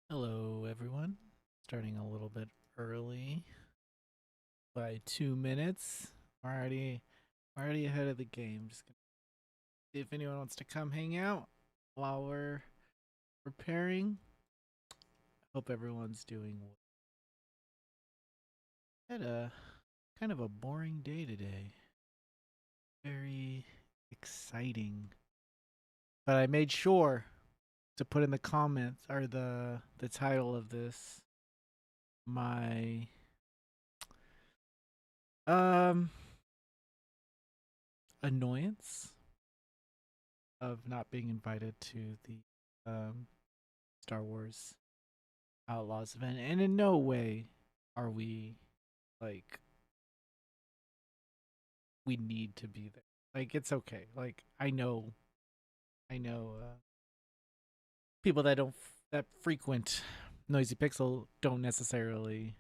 Hello, everyone. Starting a little bit early by 2 minutes. Already ahead of the game. Just gonna see if anyone wants to come hang out while we're preparing. Hope everyone's doing well. Had a kind of a boring day today. Very exciting, but I made sure to put in the comments or the title of this my um annoyance of not being invited to the um, Star Wars Outlaws event, and in no way are we like we need to be there. Like it's okay. Like I know people that don't that frequent Noisy Pixel don't necessarily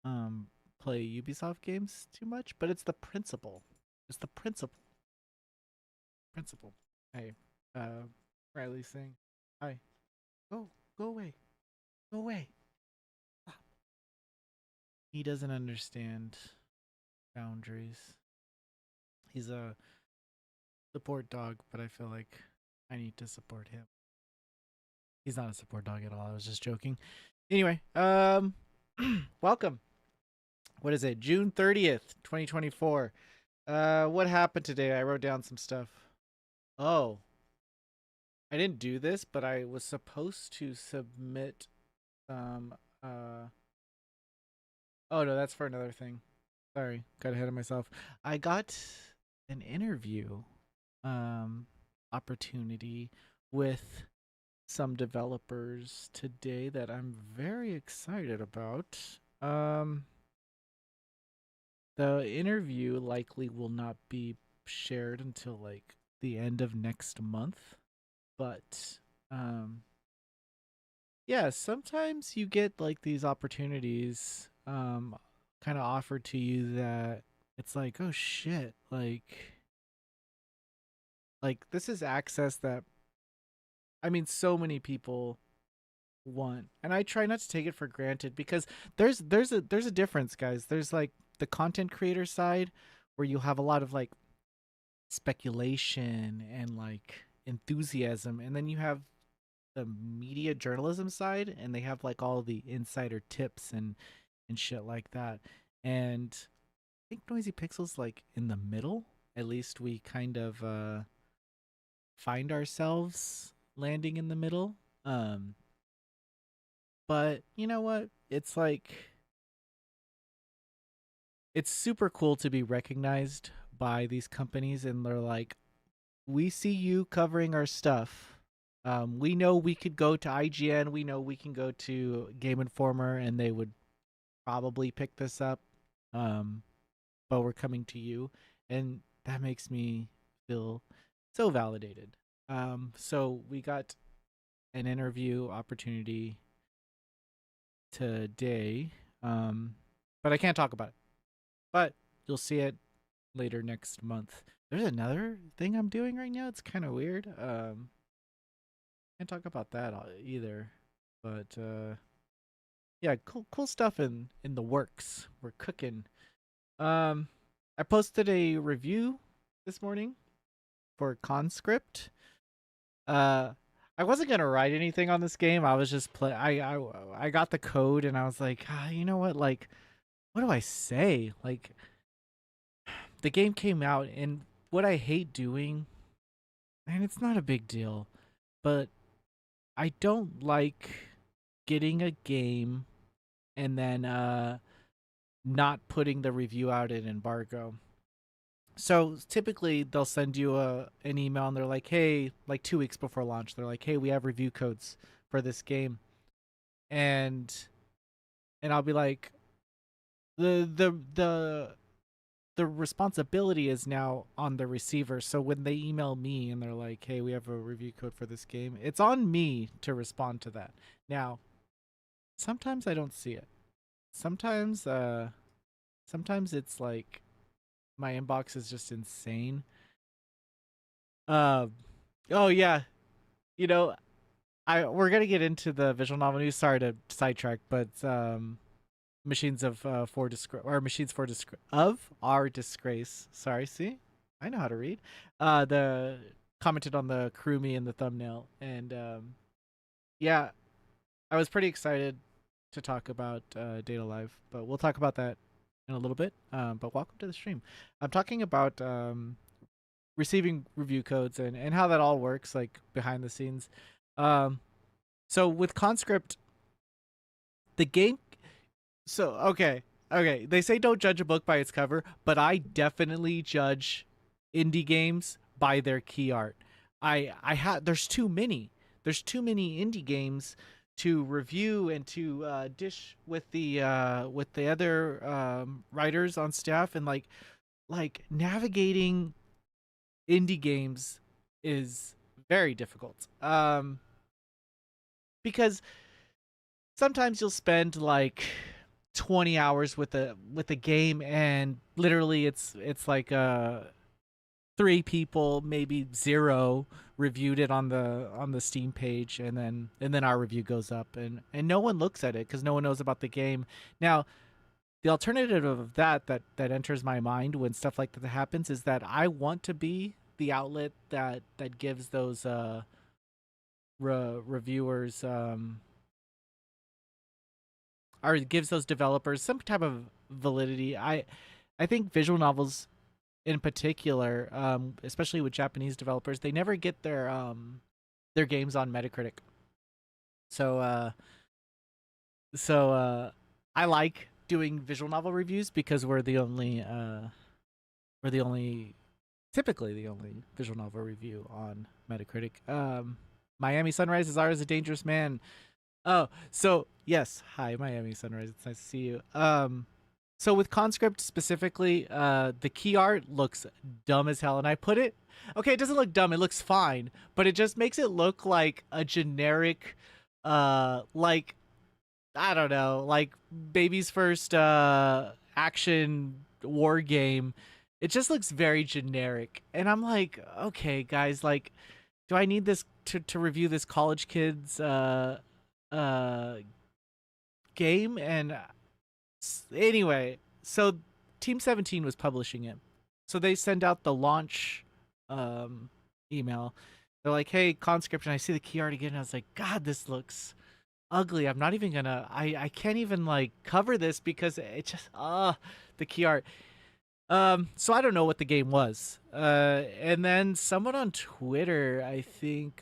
um play Ubisoft games too much, but it's the principle. It's the principle. Principle. Hey, Riley's saying, "Hi, go away, go away." He doesn't understand boundaries. He's a support dog, but I feel like I need to support him. He's not a support dog at all. I was just joking. Anyway, welcome. What is it? June 30th, 2024. What happened today? I wrote down some stuff. Oh, I didn't do this, but I was supposed to submit um uh oh no, that's for another thing. Sorry, got ahead of myself. I got an interview opportunity with some developers today that I'm very excited about. Um the interview likely will not be shared until like the end of next month, but yeah, sometimes you get like these opportunities kind of offered to you that it's like, "Oh shit, like this is access that I mean so many people want." And I try not to take it for granted because there's a difference, guys. There's like the content creator side where you have a lot of like speculation and like enthusiasm, and then you have the media journalism side, and they have like all the insider tips and shit like that. And I think Noisy Pixel's like in the middle. At least we kind of find ourselves landing in the middle. Um but you know what? It's like it's super cool to be recognized by these companies, and they're like, we see you covering our stuff. We know we could go to IGN, we know we can go to Game Informer, and they would probably pick this up. Um, but we're coming to you, and that makes me feel so validated. So we got an interview opportunity today, but I can't talk about it. But you'll see it later next month. There's another thing I'm doing right now. It's kind of weird. Can't talk about that either. But yeah, cool stuff in the works. We're cooking. Um, I posted a review this morning for Conscript. Uh, I wasn't gonna write anything on this game. I was just play. I got the code and I was like, you know what? Like, what do I say? Like, the game came out, and what I hate doing, and it's not a big deal, but I don't like getting a game and then not putting the review out in embargo. So typically they'll send you an email and they're like, "Hey," like 2 weeks before launch, they're like, "Hey, we have review codes for this game." And I'll be like, "The the responsibility is now on the receiver." So when they email me and they're like, "Hey, we have a review code for this game," it's on me to respond to that. Now, sometimes I don't see it. Sometimes sometimes it's like my inbox is just insane. Um oh yeah, you know, I we're gonna get into the visual novel news. Sorry to sidetrack, but machines of for disgrace or machines for disgrace of our disgrace. Sorry, see, I know how to read. The commented on the crew me in the thumbnail, and yeah, I was pretty excited to talk about Data Live, but we'll talk about that in a little bit. But welcome to the stream. I'm talking about receiving review codes and how that all works, like behind the scenes. Um, so with Conscript, the game. So okay. They say don't judge a book by its cover, but I definitely judge indie games by their key art. I had there's too many. There's too many indie games to review and to dish with the other writers on staff, and like navigating indie games is very difficult. Because sometimes you'll spend like 20 hours with a game, and literally it's like three people, maybe zero, reviewed it on the Steam page, and then our review goes up, and no one looks at it because no one knows about the game. Now, the alternative of that enters my mind when stuff like that happens is that I want to be the outlet that gives those reviewers or gives those developers some type of validity. I think visual novels in particular, especially with Japanese developers, they never get their games on Metacritic. So I like doing visual novel reviews because we're the only typically the only visual novel review on Metacritic. Miami Sunrise is ours, a dangerous man. Oh, so yes, hi, Miami Sunrise. It's nice to see you. So with Conscript specifically, the key art looks dumb as hell, and I put it. Okay, it doesn't look dumb; it looks fine, but it just makes it look like a generic, like I don't know, like baby's first action war game. It just looks very generic, and I'm like, okay, guys, like, do I need this to review this college kid's uh game? And anyway, so Team 17 was publishing it. So they send out the launch um email. They're like, "Hey, Conscript," and I see the key art again, and I was like, "God, this looks ugly. I'm not even gonna. I can't even like cover this because it just the key art." So I don't know what the game was. And then someone on Twitter, I think,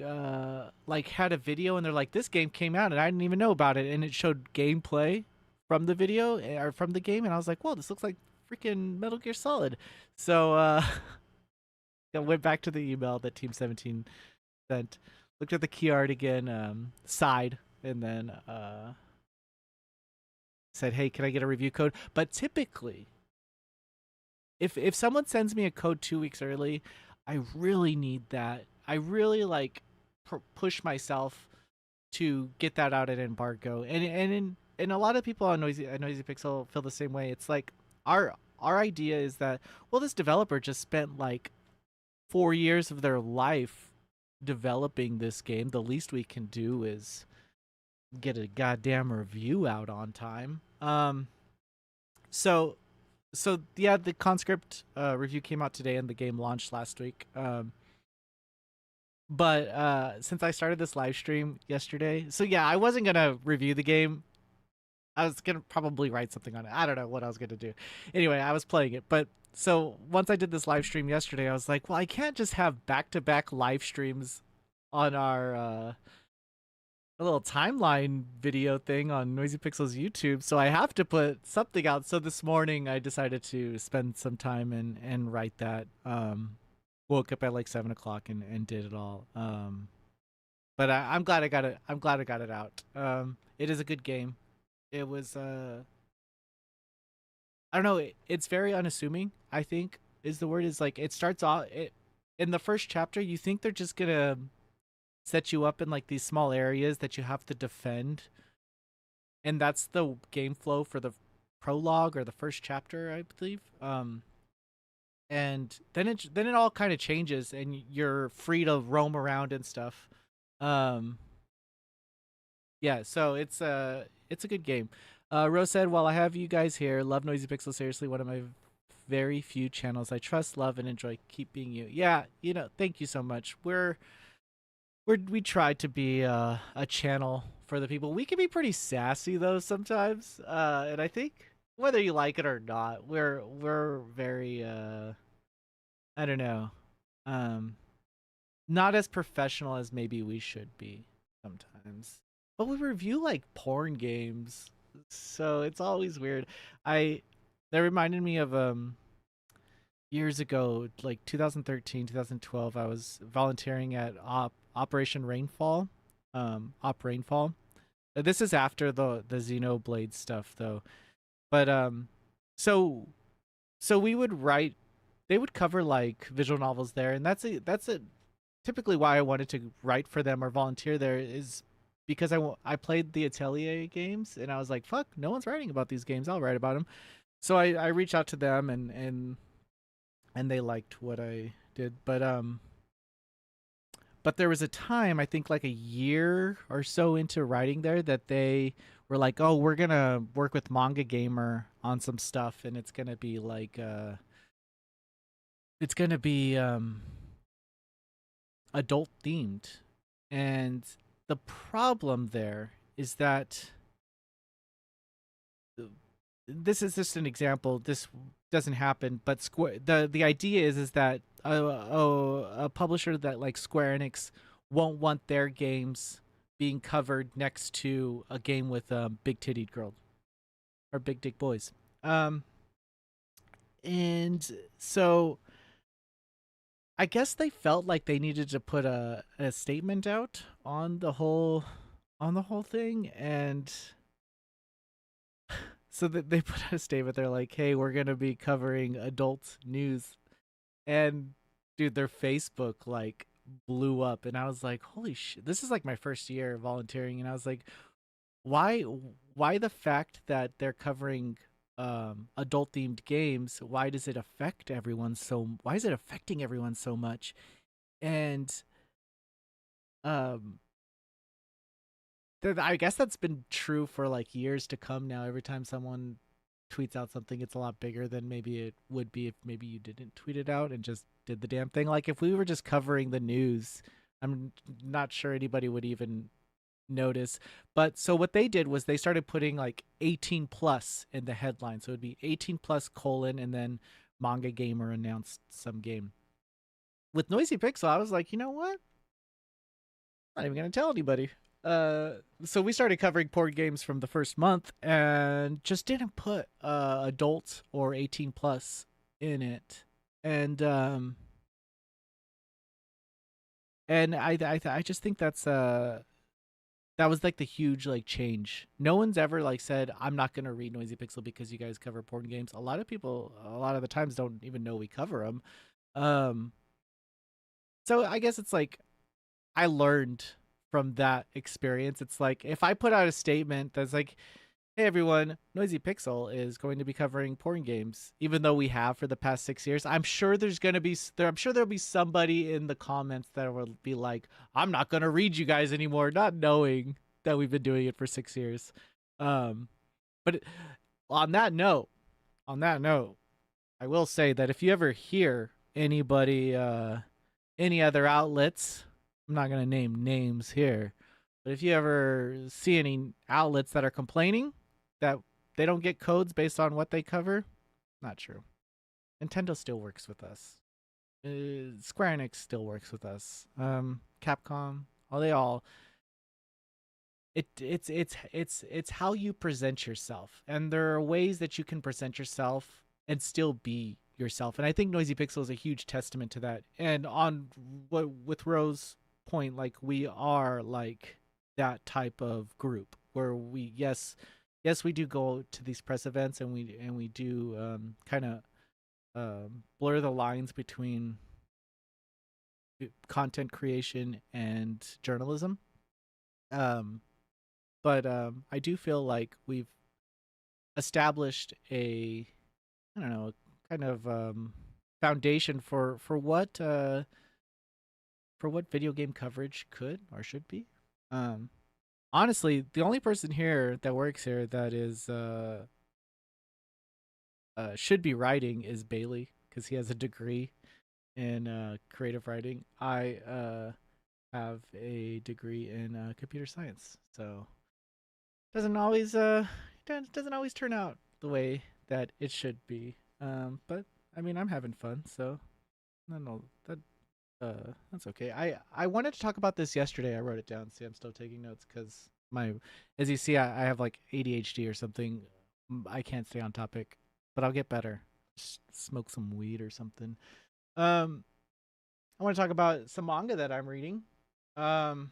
like had a video, and they're like, "This game came out, and I didn't even know about it," and it showed gameplay from the video or from the game, and I was like, "Whoa, this looks like freaking Metal Gear Solid." So I went back to the email that Team 17 sent, looked at the key art again, sighed, and then said, "Hey, can I get a review code?" But typically, if someone sends me a code 2 weeks early, I really need that. I really like push myself to get that out at embargo, and a lot of people on Noisy Pixel feel the same way. It's like our idea is that, well, this developer just spent like 4 years of their life developing this game. The least we can do is get a goddamn review out on time. So yeah, the Conscript review came out today, and the game launched last week. But since I started this live stream yesterday, so yeah, I wasn't gonna review the game. I was gonna probably write something on it. I don't know what I was gonna do. Anyway, I was playing it, but so once I did this live stream yesterday, I was like, well, I can't just have back-to-back live streams on our a little timeline video thing on Noisy Pixel's YouTube, so I have to put something out. So this morning I decided to spend some time and write that. Woke up at like 7 o'clock and did it all. But I'm glad I got it. I'm glad I got it out. It is a good game. It was I don't know. It's very unassuming. I think is the word. Is like it starts off it in the first chapter. You think they're just gonna set you up in like these small areas that you have to defend, and that's the game flow for the prologue or the first chapter, I believe. And then it all kind of changes, and you're free to roam around and stuff. Um, Yeah, so it's a good game. Rose said, "While I have you guys here, love Noisy Pixel. Seriously, one of my very few channels I trust, love, and enjoy. Keep being you." Yeah, thank you so much. We try to be a channel for the people. We can be pretty sassy though sometimes, and I think whether you like it or not, we're very I don't know, um, not as professional as maybe we should be sometimes. But we review like porn games, so it's always weird. I That reminded me of years ago, like 2013, 2012. I was volunteering at Operation Rainfall, Op Rainfall. This is after the Xenoblade stuff though. But so so we would write. They would cover like visual novels there, and that's typically why I wanted to write for them or volunteer there is because I played the Atelier games and I was like, fuck, no one's writing about these games. I'll write about them. So I reached out to them and they liked what I did. But there was a time, I think like a year or so into writing there, that they were like, "Oh, we're gonna work with Manga Gamer on some stuff, and it's gonna be like it's gonna be adult themed." And the problem there is that this is just an example. This doesn't happen, but the idea is that a publisher that like Square Enix won't want their games being covered next to a game with big titted girl or big dick boys. Um, and so I guess they felt like they needed to put a statement out on the whole thing, and so that they put out a statement. They're like, "Hey, we're gonna be covering adult news," and dude, their Facebook like blew up, and I was like, "Holy shit!" This is like my first year volunteering, and I was like, "Why? Why the fact that they're covering adult themed games? Why does it affect everyone so? Why is it affecting everyone so much?" And um, I guess that's been true for like years to come now. Every time someone tweets out something, it's a lot bigger than maybe it would be if maybe you didn't tweet it out and just did the damn thing. Like if we were just covering the news, I'm not sure anybody would even notice. But so what they did was they started putting like 18 plus in the headline. So it would be 18 plus colon and then Manga Gamer announced some game. With Noisy Pixel, I was like, you know what? I'm not even gonna tell anybody. So we started covering porn games from the first month and just didn't put adult or 18 plus in it. And I just think that was like the huge like change. No one's ever like said I'm not gonna read Noisy Pixel because you guys cover porn games. A lot of people, a lot of the times, don't even know we cover them. Um, so I guess it's like I learned from that experience. It's like if I put out a statement that's like, "Hey everyone, Noisy Pixel is going to be covering porn games," even though we have for the past 6 years, I'm sure there's gonna be I'm sure there'll be somebody in the comments that will be like, "I'm not gonna read you guys anymore," not knowing that we've been doing it for 6 years. Um, but on that note, on that note, I will say that if you ever hear anybody any other outlets. I'm not going to name names here, but if you ever see any outlets that are complaining that they don't get codes based on what they cover, not true. Nintendo still works with us. Square Enix still works with us. Capcom, oh, they all. It's how you present yourself, and there are ways that you can present yourself and still be yourself. And I think Noisy Pixel is a huge testament to that. And on what with Rose point, like we are like that type of group where we yes we do go to these press events and we do kind of blur the lines between content creation and journalism. Um, but I do feel like we've established a I don't know kind of foundation for what video game coverage could or should be. Um, honestly, the only person here that works here that is should be writing is Bailey because he has a degree in creative writing. I have a degree in computer science, so doesn't always doesn't always turn out the way that it should be. But I mean, I'm having fun, so no, no, that's okay. I wanted to talk about this yesterday. I wrote it down. See, I'm still taking notes because my, as you see, I have like ADHD or something. I can't stay on topic, but I'll get better. Just smoke some weed or something. Um, I want to talk about some manga that I'm reading. Um,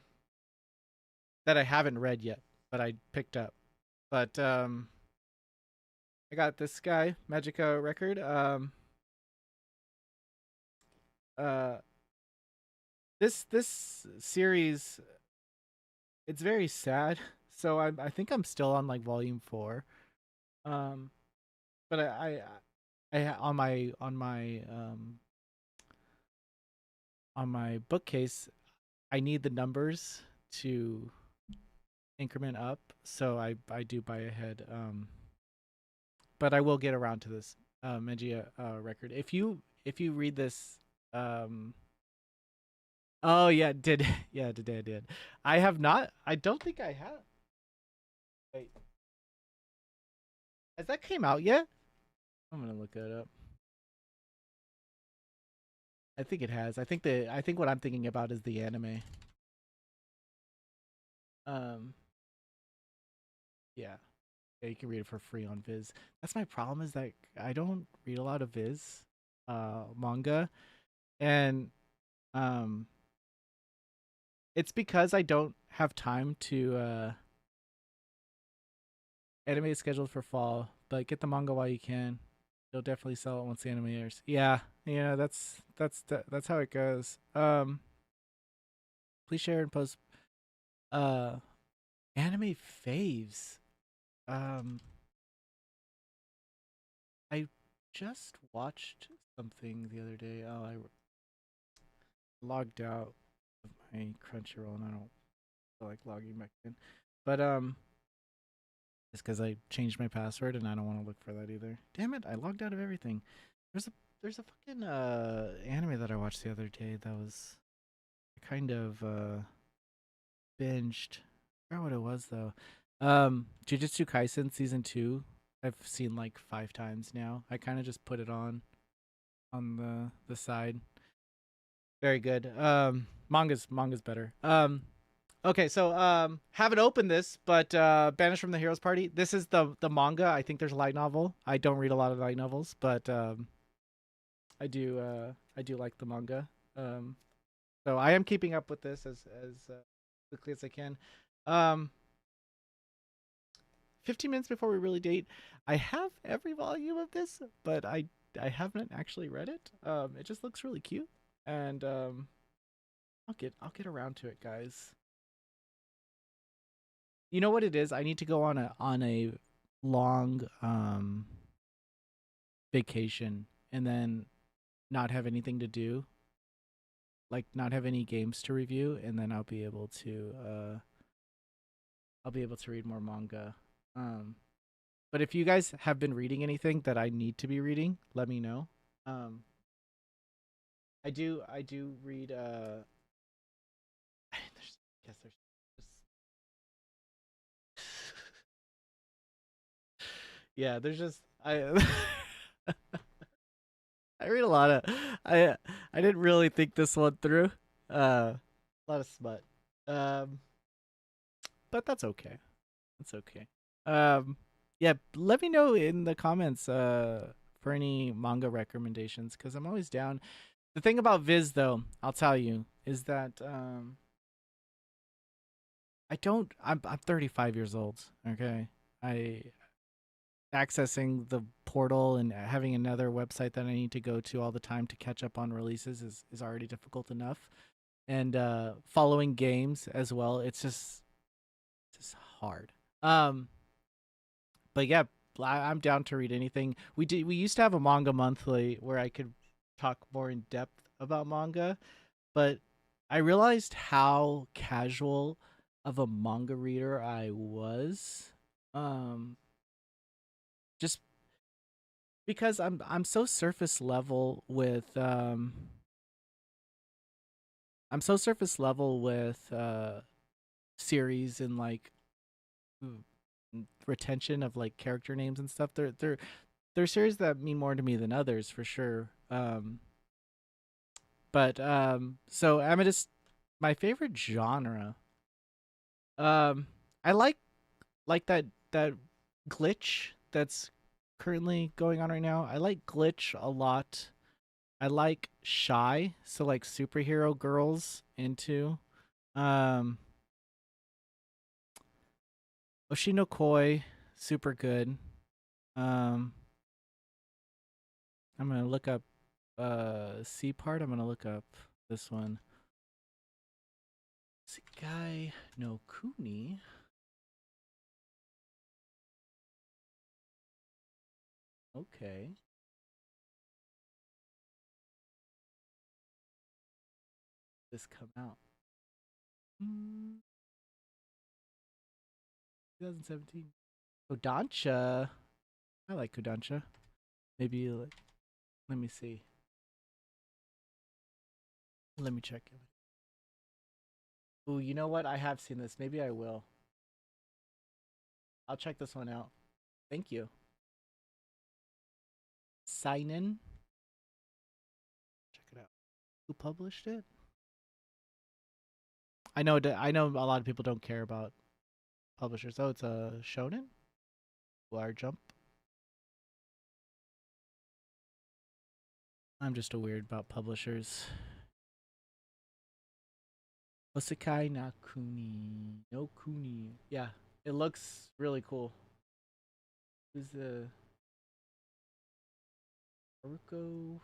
that I haven't read yet, but I picked up. But I got this guy, Magica Record. Uh, this series, it's very sad. So I think I'm still on like volume 4. Um, but I on my bookcase, I need the numbers to increment up, so I do buy ahead. But I will get around to this Megia record. If you read this, um, oh yeah, did yeah today I did. I have not. I don't think I have. Wait, has that came out yet? I'm gonna look it up. I think it has. I think what I'm thinking about is the anime. Um, yeah, yeah, you can read it for free on Viz. That's my problem is that I don't read a lot of Viz manga, and um, it's because I don't have time to anime is scheduled for fall, but get the manga while you can. You'll definitely sell it once the anime airs. Yeah, yeah, that's how it goes. Please share and post uh anime faves. Um, I just watched something the other day. Oh, I logged out of my Crunchyroll and I don't feel like logging back in. But it's because I changed my password and I don't want to look for that either. Damn it! I logged out of everything. There's a there's a fucking anime that I watched the other day that was kind of binged. I forgot what it was though. Jujutsu Kaisen season 2. I've seen like 5 times now. I kind of just put it on the side. Very good. Manga's better. Okay, so haven't opened this, but Banished from the Heroes Party. This is the manga. I think there's a light novel. I don't read a lot of light novels, but I do like the manga. Um, so I am keeping up with this as quickly as I can. Um, 15 minutes before we really date. I have every volume of this, but I haven't actually read it. It just looks really cute, and I'll get around to it, guys. You know what it is? I need to go on a long vacation and then not have anything to do, like not have any games to review, and then I'll be able to read more manga. Um, but if you guys have been reading anything that I need to be reading, let me know. Um, I do read there's I guess there's just yeah, there's just I I read a lot of I I didn't really think this one through. A lot of smut. Um, but that's okay. That's okay. Um, yeah, let me know in the comments for any manga recommendations because I'm always down. The thing about Viz though, I'll tell you, is that I don't. I'm 35 years old. Okay, I accessing the portal and having another website that I need to go to all the time to catch up on releases is already difficult enough. And following games as well, it's just hard. Um, but yeah, I'm down to read anything. We used to have a manga monthly where I could talk more in depth about manga, but I realized how casual of a manga reader I was. Um, just because I'm so surface level with I'm so surface level with series and like retention of like character names and stuff. They're series that mean more to me than others for sure. But so Amethyst, my favorite genre. Um, I like that glitch that's currently going on right now. I like glitch a lot. I like shy, so like superhero girls into um Oshino Koi, super good. Um I'm gonna look up C part. I'm gonna look up this one. Sekai no Kuni. Okay. This come out. 2017. Kodansha. I like Kodansha. Maybe like, let me see. Let me check it. Ooh, you know what? I have seen this. Maybe I will. I'll check this one out. Thank you. Sign in. Check it out. Who published it? I know a lot of people don't care about publishers. Oh, it's a shonen. Wire jump. I'm just a weird about publishers. Osekai Nakuni. No Kuni. Yeah, it looks really cool. Who's the Haruko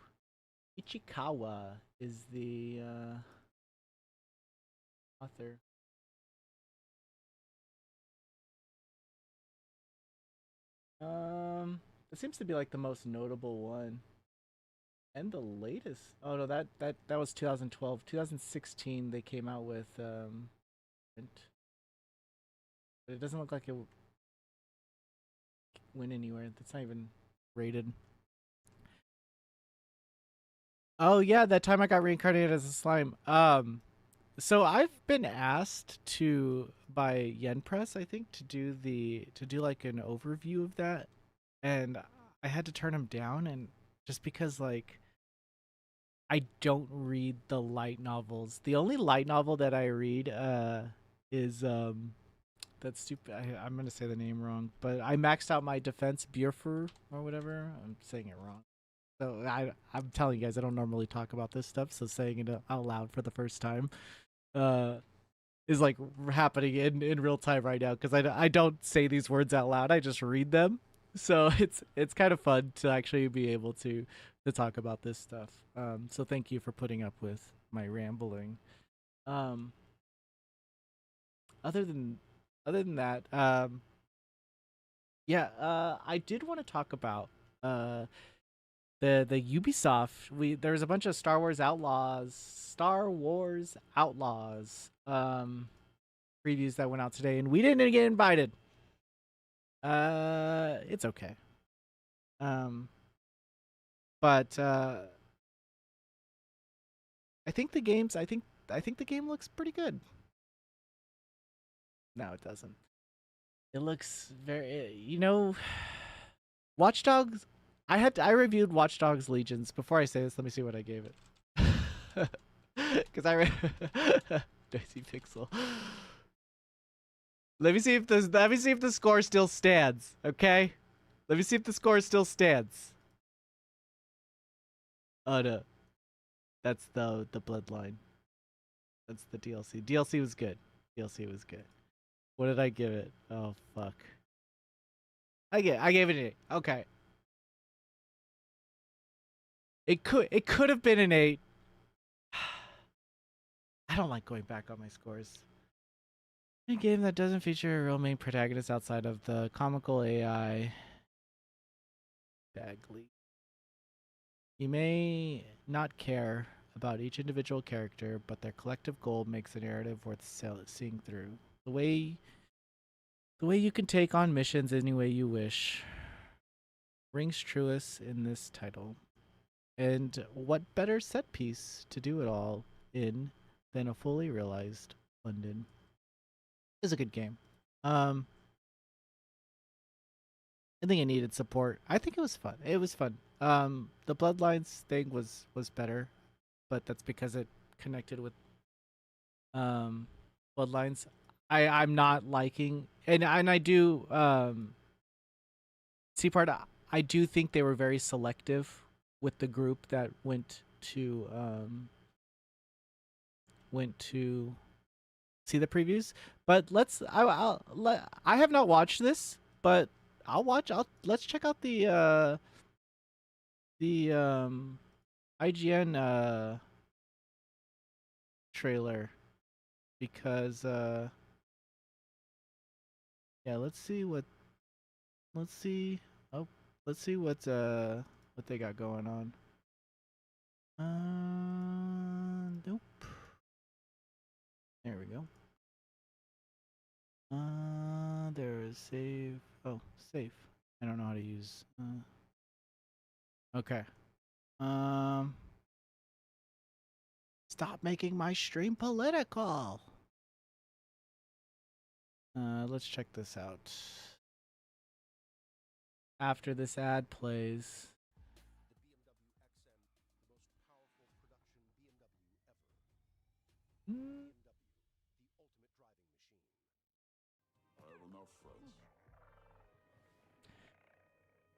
Ichikawa is the author. It seems to be like the most notable one. And the latest. Oh no, that was 2012. 2016 they came out with but it doesn't look like it went anywhere. That's not even rated. Oh yeah, that time I got reincarnated as a slime. So I've been asked to by Yen Press, I think, to do like an overview of that, and I had to turn him down, and just because like I don't read the light novels. The only light novel that I read is that's stupid. I'm gonna say the name wrong, but I maxed out my defense Bierfer or whatever. I'm saying it wrong. So I'm telling you guys I don't normally talk about this stuff, so saying it out loud for the first time uh is like happening in real time right now because I don't say these words out loud. I just read them. So it's kind of fun to actually be able to talk about this stuff. So thank you for putting up with my rambling. Um, other than other than that, yeah, I did want to talk about uh the Ubisoft. There's a bunch of Star Wars Outlaws previews that went out today, and we didn't get invited. It's okay. Um, but I think the games. I think the game looks pretty good. No, it doesn't. It looks very. You know, Watch Dogs. I reviewed Watch Dogs Legions. Before I say this, let me see what I gave it. Because Daisy Pixel. Let me see if the score still stands. Okay. Let me see if the score still stands. Oh no, that's the Bloodline. That's the DLC. DLC was good. DLC was good. What did I give it? Oh fuck. I gave it an 8. Okay. It could have been an 8. I don't like going back on my scores. A game that doesn't feature a real main protagonist outside of the comical AI. Dagley. You may not care about each individual character, but their collective goal makes the narrative worth seeing through. The way you can take on missions any way you wish rings truest in this title. And what better set piece to do it all in than a fully realized London? It's a good game. I think it needed support. I think it was fun. It was fun. The Bloodlines thing was better, but that's because it connected with um Bloodlines. I'm not liking, and I do see part. I do think they were very selective with the group that went to see the previews. But I have not watched this, but let's check out the IGN trailer, because yeah, let's see oh let's see what they got going on. Nope. There we go. There is save. Oh, save. I don't know how to use. Okay. Stop making my stream political. Let's check this out. After this ad plays.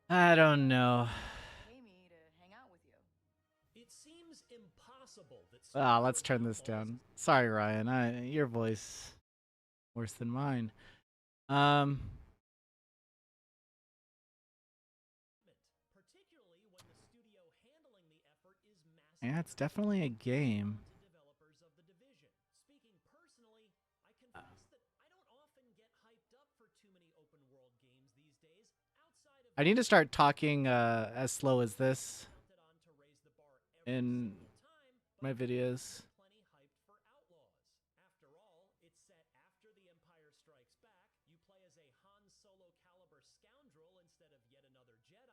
I don't know. Let's turn this down. Sorry, Ryan. Your voice worse than mine. Yeah, it's definitely a game. I need to start talking as slow as this in my videos.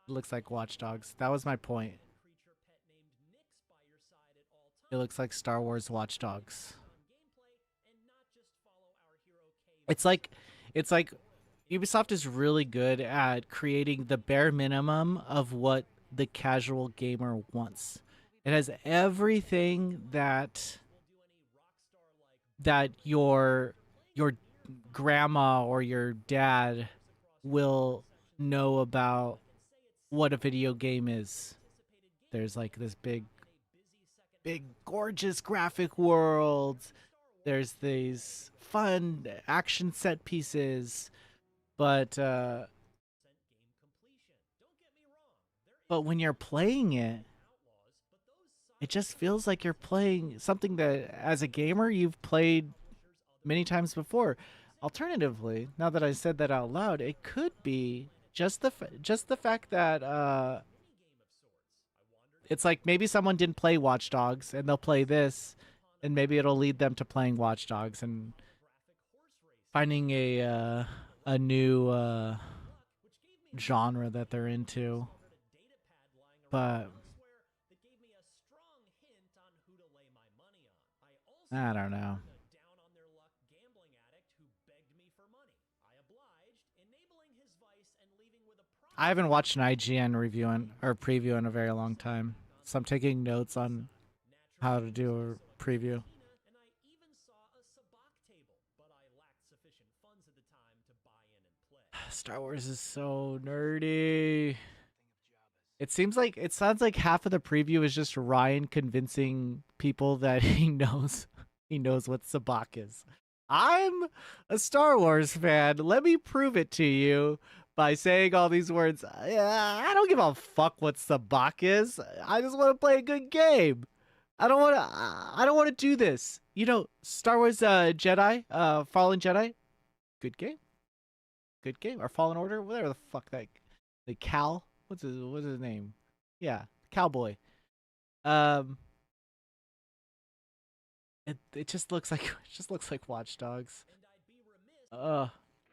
It looks like Watch Dogs. That was my point. It looks like Star Wars Watch Dogs. It's like Ubisoft is really good at creating the bare minimum of what the casual gamer wants. It has everything that your grandma or your dad will know about what a video game is. There's like this big gorgeous graphic world. There's these fun action set pieces, but when you're playing it, it just feels like you're playing something that, as a gamer, you've played many times before. Alternatively, now that I said that out loud, it could be just the fact that it's like maybe someone didn't play Watch Dogs and they'll play this, and maybe it'll lead them to playing Watch Dogs and finding a new genre that they're into. But I don't know. I haven't watched an IGN review or preview in a very long time, so I'm taking notes on how to do a preview. Star Wars is so nerdy. It sounds like half of the preview is just Ryan convincing people that he knows what sabacc is. I'm a Star Wars fan. Let me prove it to you by saying all these words. I don't give a fuck what sabacc is. I just want to play a good game. I don't want to do this. You know, Star Wars Jedi, Fallen Jedi, good game. Good game. Or Fallen Order, whatever the fuck the Cal. What's his name? Yeah, Cowboy. It just looks like Watch Dogs. Uh,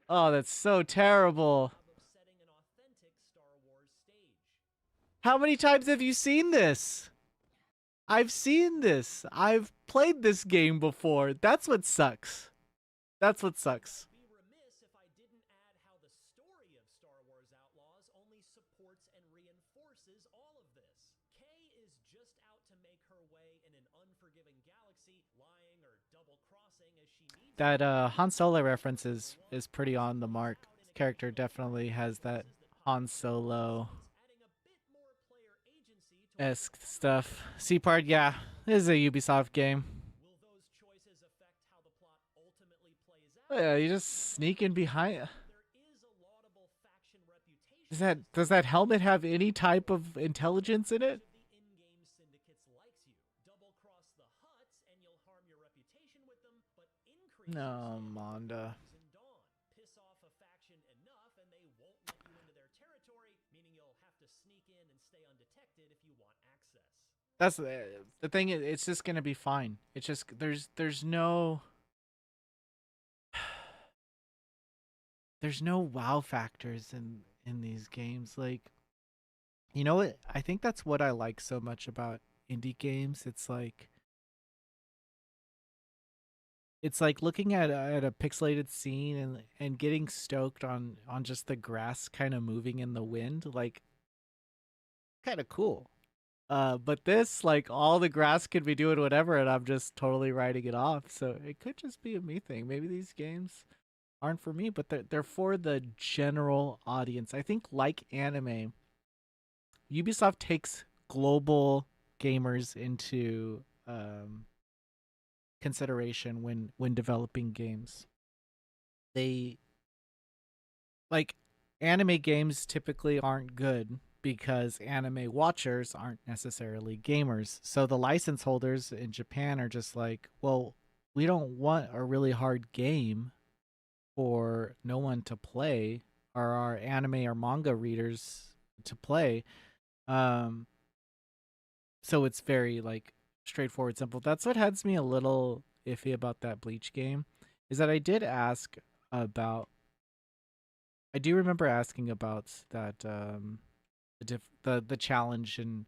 oh, that's so terrible. How many times have you seen this? I've seen this. I've played this game before. That's what sucks. That's what sucks. I'd be remiss if I didn't add how the story of Star Wars Outlaws only supports and reinforces all of this. Kay is just out to make her way in an unforgiving galaxy, lying or double crossing as she needs That to. Han Solo reference is pretty on the mark. This character definitely has that Han Solo esque stuff. Sea part, yeah, this is a Ubisoft game. Will those choices affect how the plot ultimately plays Oh, out? yeah, you just sneaking behind. There is a laudable faction reputation Does that helmet have any type of intelligence in it? of the in-game syndicates likes you. Double cross the Huts and you'll harm your reputation with them, but increase your No, standing with Manda. Rogues and Dawn. Piss off a faction enough and they won't let you into their territory, meaning you'll have to sneak in and stay undetected if you want access. That's the thing. It's just gonna be fine. It's just there's no there's no wow factors in these games. Like, you know what? I think that's what I like so much about indie games. It's like looking at a pixelated scene and getting stoked on just the grass kind of moving in the wind. Like, kind of cool. But this, like, all the grass could be doing whatever, and I'm just totally writing it off. So it could just be a me thing. Maybe these games aren't for me, but they're for the general audience. I think, like anime, Ubisoft takes global gamers into consideration when developing games. They like anime games typically aren't good because anime watchers aren't necessarily gamers. So the license holders in Japan are just like, well, we don't want a really hard game for no one to play or our anime or manga readers to play. Um, so it's very like straightforward, simple. That's what has me a little iffy about that Bleach game, is that I did ask about. I do remember asking about that the challenge and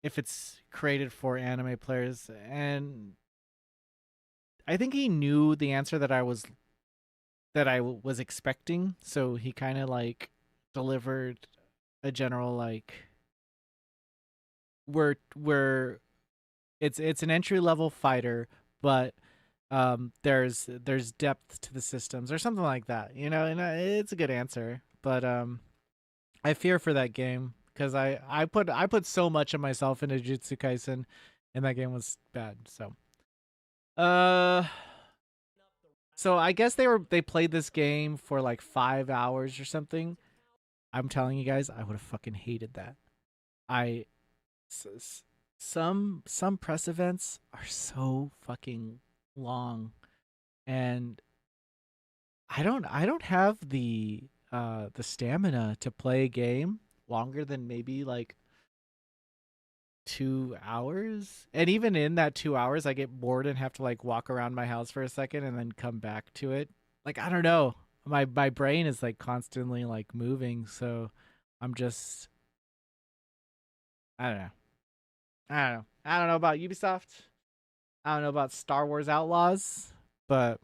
if it's created for anime players, and I think he knew the answer that was expecting, so he kind of like delivered a general like we're it's an entry level fighter, but there's depth to the systems or something like that, you know, and it's a good answer. But I fear for that game because I put so much of myself into Jujutsu Kaisen, and that game was bad. Uh, so I guess they played this game for like 5 hours or something. I'm telling you guys, I would have fucking hated that. I some press events are so fucking long, and I don't have the stamina to play a game longer than maybe like 2 hours. And even in that 2 hours, I get bored and have to like walk around my house for a second and then come back to it. Like, I don't know. My brain is like constantly like moving, so I'm just I don't know. I don't know. I don't know about Ubisoft. I don't know about Star Wars Outlaws, but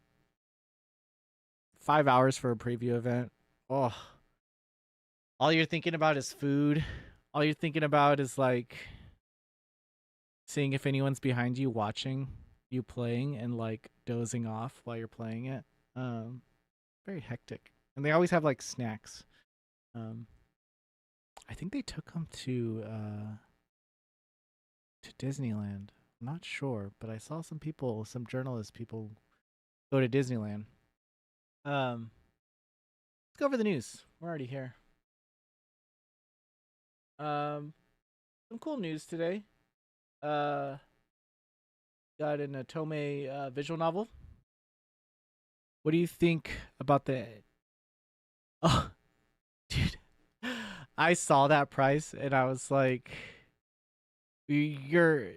5 hours for a preview event. Oh, all you're thinking about is food. All you're thinking about is like seeing if anyone's behind you watching you playing and like dozing off while you're playing it. Um, Very hectic. And they always have like snacks. Um, I think they took them to Disneyland. I'm not sure, but I saw some people, some journalist people, go to Disneyland. Let's go over the news. We're already here. Um, some cool news today. Uh, got an Otome visual novel. What do you think about the? Oh, dude, I saw that price and I was like, "You're."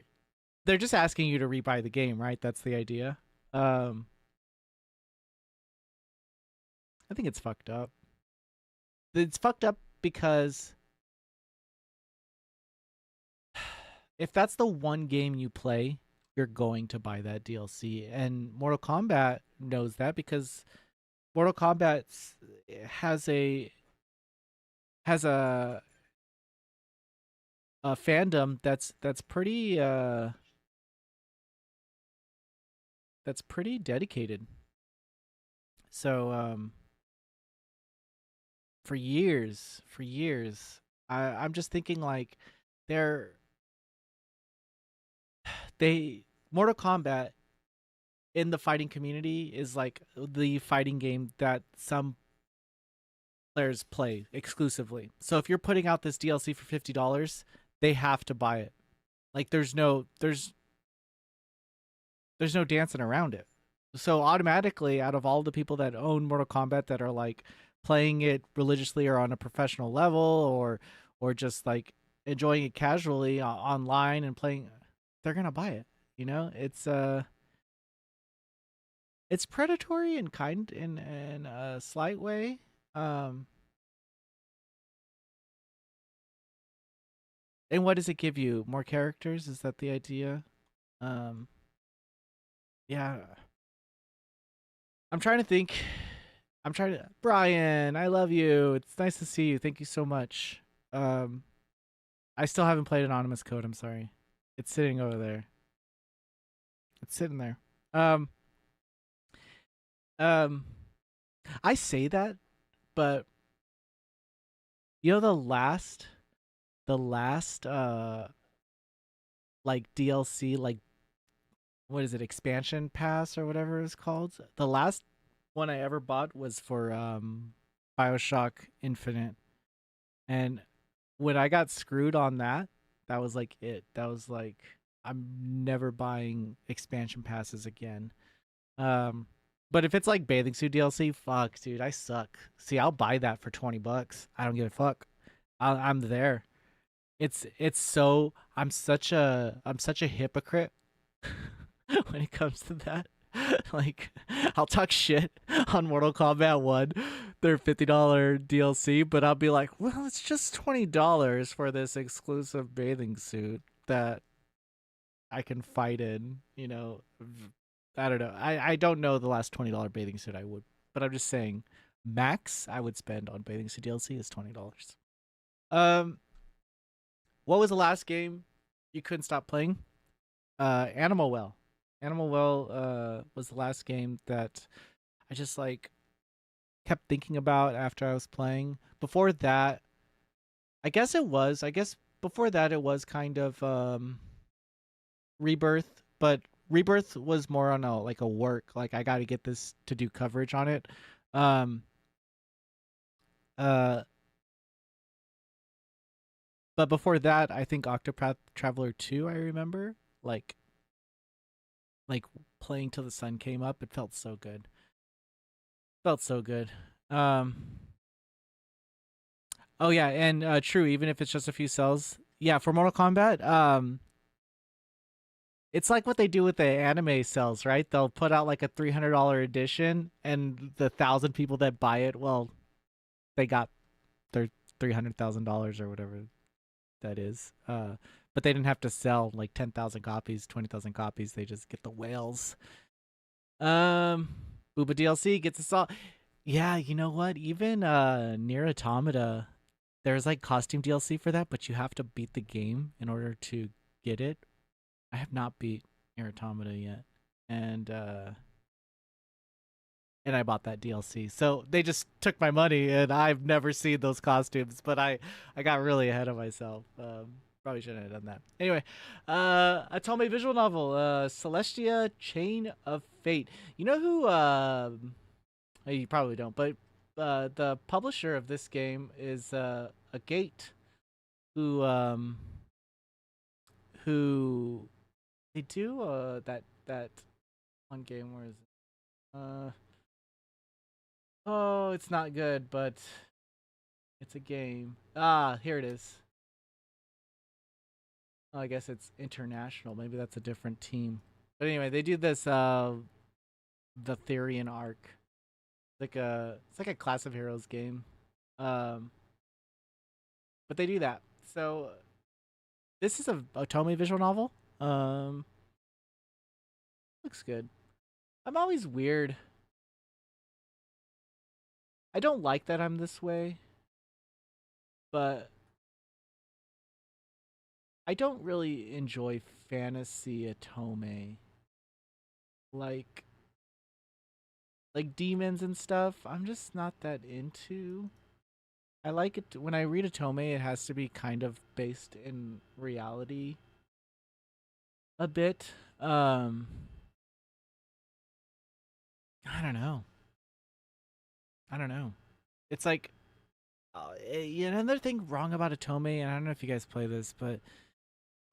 They're just asking you to rebuy the game, right? That's the idea. Um, I think it's fucked up. It's fucked up because if that's the one game you play, you're going to buy that DLC. And Mortal Kombat knows that because Mortal Kombat has a has a fandom that's pretty dedicated. So for years, I'm just thinking like they're they Mortal Kombat in the fighting community is like the fighting game that some players play exclusively. So if you're putting out this DLC for $50, they have to buy it. Like there's no dancing around it. So automatically, out of all the people that own Mortal Kombat that are like playing it religiously or on a professional level or just like enjoying it casually online and playing, they're gonna buy it. You know, it's predatory in kind in a slight way. Um, and what does it give you? More characters? Is that the idea? Um, yeah, I'm trying to think. I'm trying to. Brian, I love you. It's nice to see you. Thank you so much. Um, I still haven't played Anonymous Code. I'm sorry. It's sitting over there. It's sitting there. Um, um, I say that, but you know the last like DLC, like what is it, expansion pass or whatever it's called. The last one I ever bought was for BioShock Infinite, and when I got screwed on that, that was like it. That was like I'm never buying expansion passes again. Um, but if it's like bathing suit DLC, fuck, dude, I suck. See, I'll buy that for $20. I don't give a fuck. I'm there. It's so I'm such a hypocrite when it comes to that. Like, I'll talk shit on Mortal Kombat 1, their $50 DLC, but I'll be like, well, it's just $20 for this exclusive bathing suit that I can fight in, you know. I don't know. I don't know the last $20 bathing suit I would, but I'm just saying max I would spend on bathing suit DLC is $20. Um what was the last game you couldn't stop playing? Animal Well. Animal Well was the last game that I just like kept thinking about after I was playing. Before that, I guess before that it was kind of Rebirth, but Rebirth was more on a like a work, like I got to get this to do coverage on it. Um uh but before that, I think Octopath Traveler 2 I remember like like playing till the sun came up. It felt so good. Felt so good. Um Oh yeah, and true. Even if it's just a few cells, yeah. For Mortal Kombat, it's like what they do with the anime cells, right? They'll put out like a $300 edition, and the 1,000 people that buy it, well, they got their $300,000 or whatever that is. But they didn't have to sell like 10,000 copies, 20,000 copies. They just get the whales. Um, Booba DLC gets us all. Yeah, you know what? Even Near Automata, there's like costume DLC for that, but you have to beat the game in order to get it. I have not beat Nier Automata yet, and uh, and I bought that DLC. So they just took my money, and I've never seen those costumes. But I got really ahead of myself. Probably shouldn't have done that. Anyway, Atome visual novel, Celestia Chain of Fate. You know who? You probably don't, but the publisher of this game is a Gate who who they do that one game where is it? Oh, it's not good, but it's a game. Ah, here it is. Oh, I guess it's international. Maybe that's a different team. But anyway, they do this the Therian arc. It's like a Class of Heroes game. Um, but they do that. So this is a Otome visual novel. Um, looks good. I'm always weird. I don't like that I'm this way, but I don't really enjoy fantasy Otome. Like demons and stuff. I'm just not that into. I like it when I read Otome, it has to be kind of based in reality a bit. Um I don't know. I don't know. It's like another thing wrong about Otome, and I don't know if you guys play this, but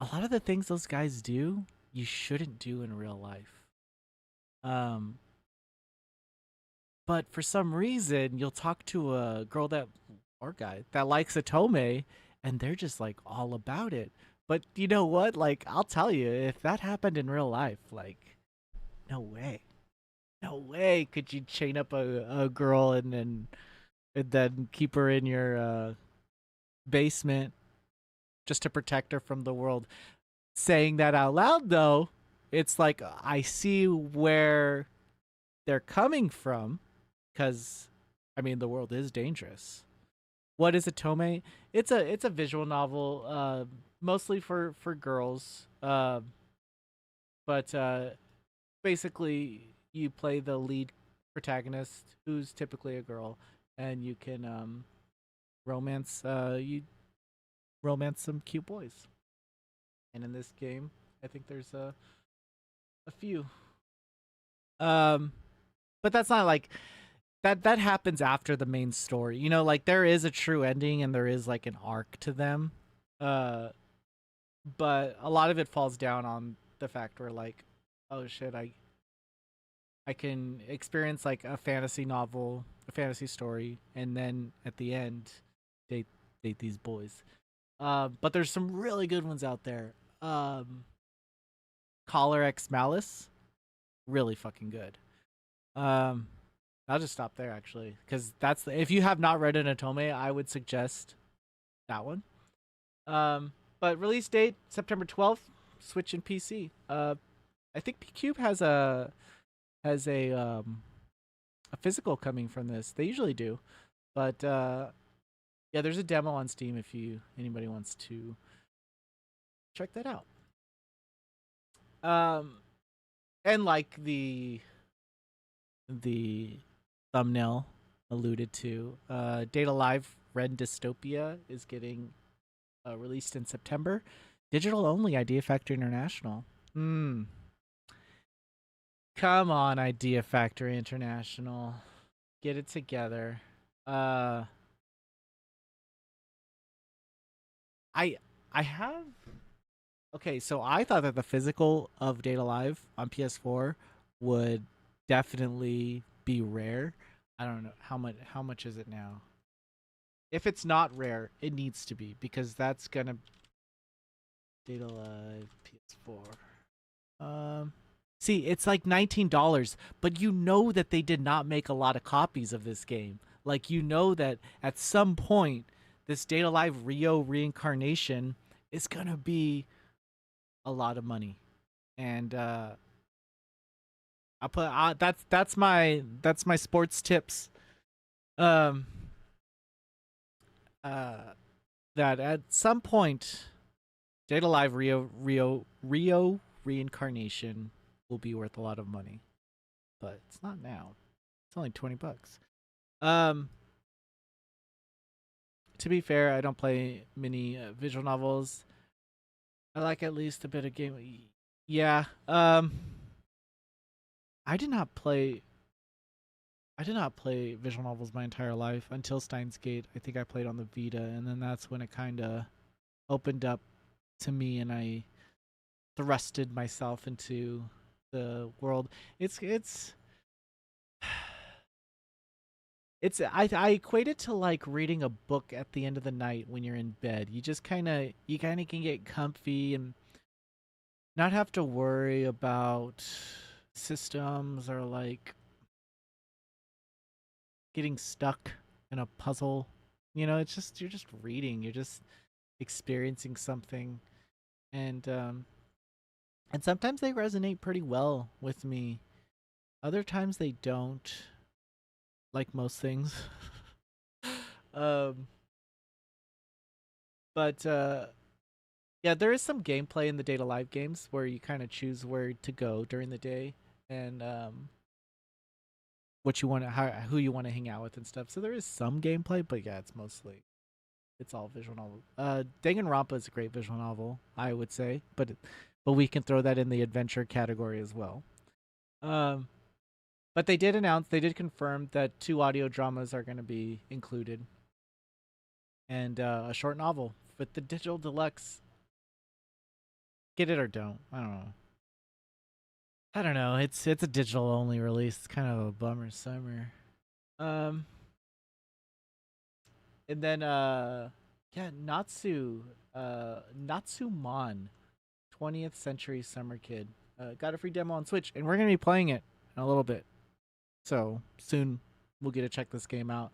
a lot of the things those guys do, you shouldn't do in real life. Um, but for some reason, you'll talk to a girl that or guy that likes Otome, and they're just like all about it. But you know what? Like, I'll tell you, if that happened in real life, like, no way, no way could you chain up a girl and then keep her in your basement just to protect her from the world. Saying that out loud, though, it's like I see where they're coming from, because I mean the world is dangerous. What is a tome? It's a visual novel, mostly for girls. But basically, you play the lead protagonist, who's typically a girl, and you can romance you romance some cute boys. And in this game, I think there's a few. Um, but that's not like that happens after the main story. You know, like there is a true ending and there is like an arc to them. Uh, but a lot of it falls down on the fact where like, oh shit, I can experience like a fantasy novel, a fantasy story, and then at the end, date date these boys. But there's some really good ones out there. Collar X Malice, really fucking good. Um, I'll just stop there actually, because if you have not read an Otome, I would suggest that one. Um, but release date September 12th, Switch and PC. I think PCube has a physical coming from this. They usually do, but yeah, there's a demo on Steam if anybody wants to check that out. Um, and like the thumbnail alluded to, Data Live Red Dystopia is getting released in September. Digital only, Idea Factory International. Hmm. Come on, Idea Factory International. Get it together. Uh I I have okay, so I thought that the physical of Data Live on PS4 would definitely be rare. I don't know how much is it now? If it's not rare, it needs to be, because that's gonna Data Live PS4. See, it's like $19, but you know that they did not make a lot of copies of this game. Like, you know that at some point, this Data Live Rio reincarnation is gonna be a lot of money, and that's my sports tips. Um, uh, that at some point, Data Live Rio reincarnation will be worth a lot of money, but it's not now. It's only $20. Um, to be fair, I don't play many visual novels. I like at least a bit of game. Yeah. I did not play. I did not play visual novels my entire life until Steins Gate. I think I played on the Vita, and then that's when it kind of opened up to me, and I thrusted myself into the world. It's I equate it to like reading a book at the end of the night when you're in bed. You kind of can get comfy and not have to worry about systems or like getting stuck in a puzzle. You know, it's just you're just reading, you're just experiencing something, and sometimes they resonate pretty well with me. Other times they don't, like most things. um, but yeah, there is some gameplay in the Data Live games where you kind of choose where to go during the day and what you want to, who you want to hang out with and stuff. So there is some gameplay, but yeah, it's all visual novel. Danganronpa is a great visual novel, I would say, but we can throw that in the adventure category as well. Um, but they did confirm that 2 audio dramas are going to be included, and a short novel with the digital deluxe. Get it or don't. I don't know. I don't know. It's a digital only release. It's kind of a bummer summer. Um, and then yeah, Natsu-Mon, 20th Century Summer Kid. Got a free demo on Switch, and we're gonna be playing it in a little bit. So soon we'll get to check this game out.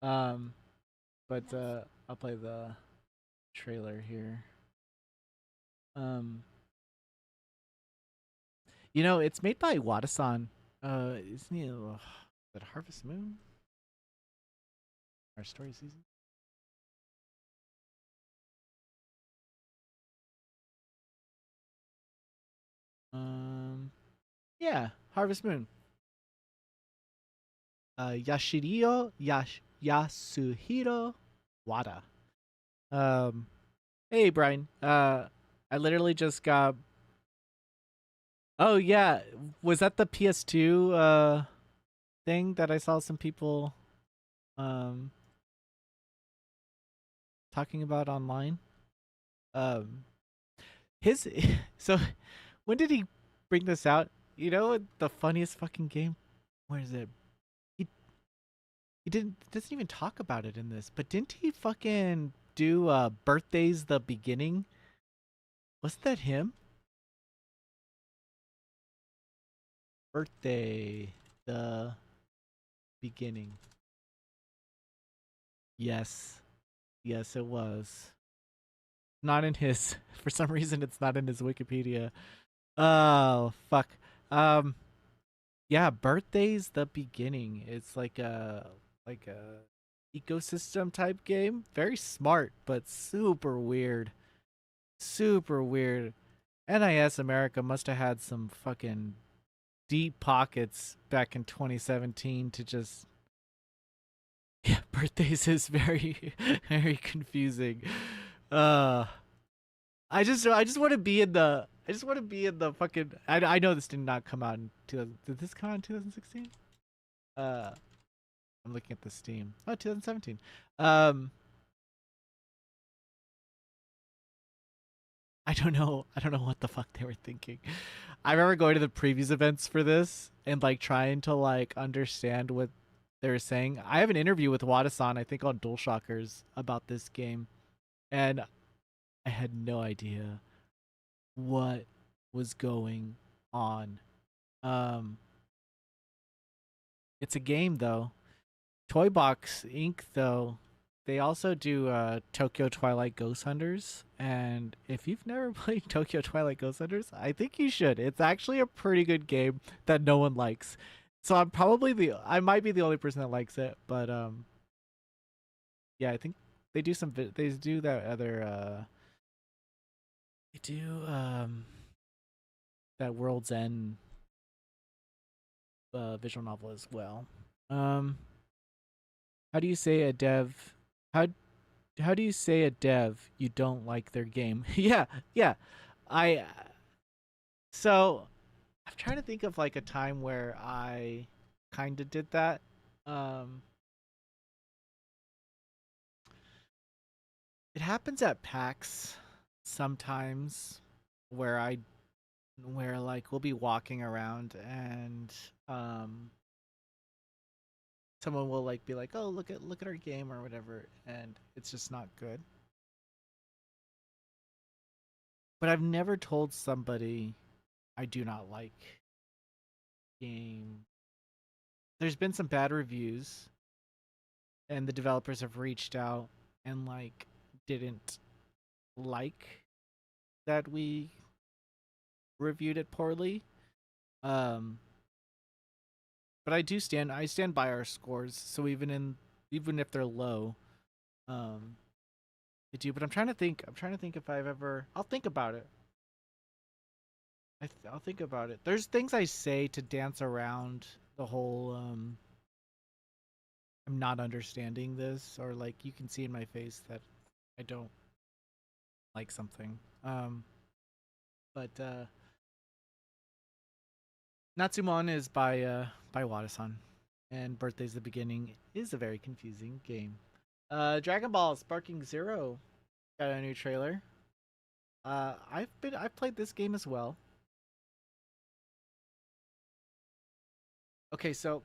Um, but I'll play the trailer here. Um, you know, it's made by Wadasan. Isn't he? Is it Harvest Moon? Our story season. Yeah, Harvest Moon. Yasuhiro Wada. Um, hey Brian. I literally just got. Oh yeah, was that the PS2 thing that I saw some people um talking about online? Um, his so when did he bring this out? You know the funniest fucking game. Where is it? He he doesn't even talk about it in this. But didn't he fucking do Birthdays the Beginning? Wasn't that him? Birthday the Beginning. Yes. Yes, it was. Not in his for some reason it's not in his Wikipedia. Oh, fuck. Um yeah, Birthdays the Beginning. It's like a ecosystem type game. Very smart, but super weird. Super weird. NIS America must have had some fucking deep pockets back in 2017 to just yeah, birthdays is very very confusing. Uh I just want to be in the I just want to be in the fucking I know this did not come out in 2000. Did this come out in 2016? Uh I'm looking at the Steam. Oh, 2017. Um I don't know. I don't know what the fuck they were thinking. I remember going to the previews events for this and like trying to like understand what they were saying. I have an interview with Wadasan, I think on DualShockers about this game, and I had no idea what was going on. Um it's a game though. Toy Box Inc. though, they also do Tokyo Twilight Ghost Hunters, and if you've never played Tokyo Twilight Ghost Hunters, I think you should. It's actually a pretty good game that no one likes. So I might be the only person that likes it, but yeah, I think they do that other they do that World's End visual novel as well. Um how do you say a dev how how do you say a dev you don't like their game? Yeah, yeah. I so I'm trying to think of like a time where I kind of did that. Um it happens at PAX sometimes where I where like we'll be walking around and someone will like be like, "Oh, look at our game or whatever," and it's just not good. But I've never told somebody I do not like game. There's been some bad reviews. and the developers have reached out and like didn't like that we reviewed it poorly. Um, but I stand by our scores. So even if they're low, um, I do. But I'm trying to think if I've ever. I'll think about it. I'll think about it. There's things I say to dance around the whole. I'm not understanding this, or like you can see in my face that I don't like something. But Natsu-Mon is by Wadasan, and Birthday's the Beginning is a very confusing game. Dragon Ball Sparking Zero got a new trailer. I've played this game as well. Okay, so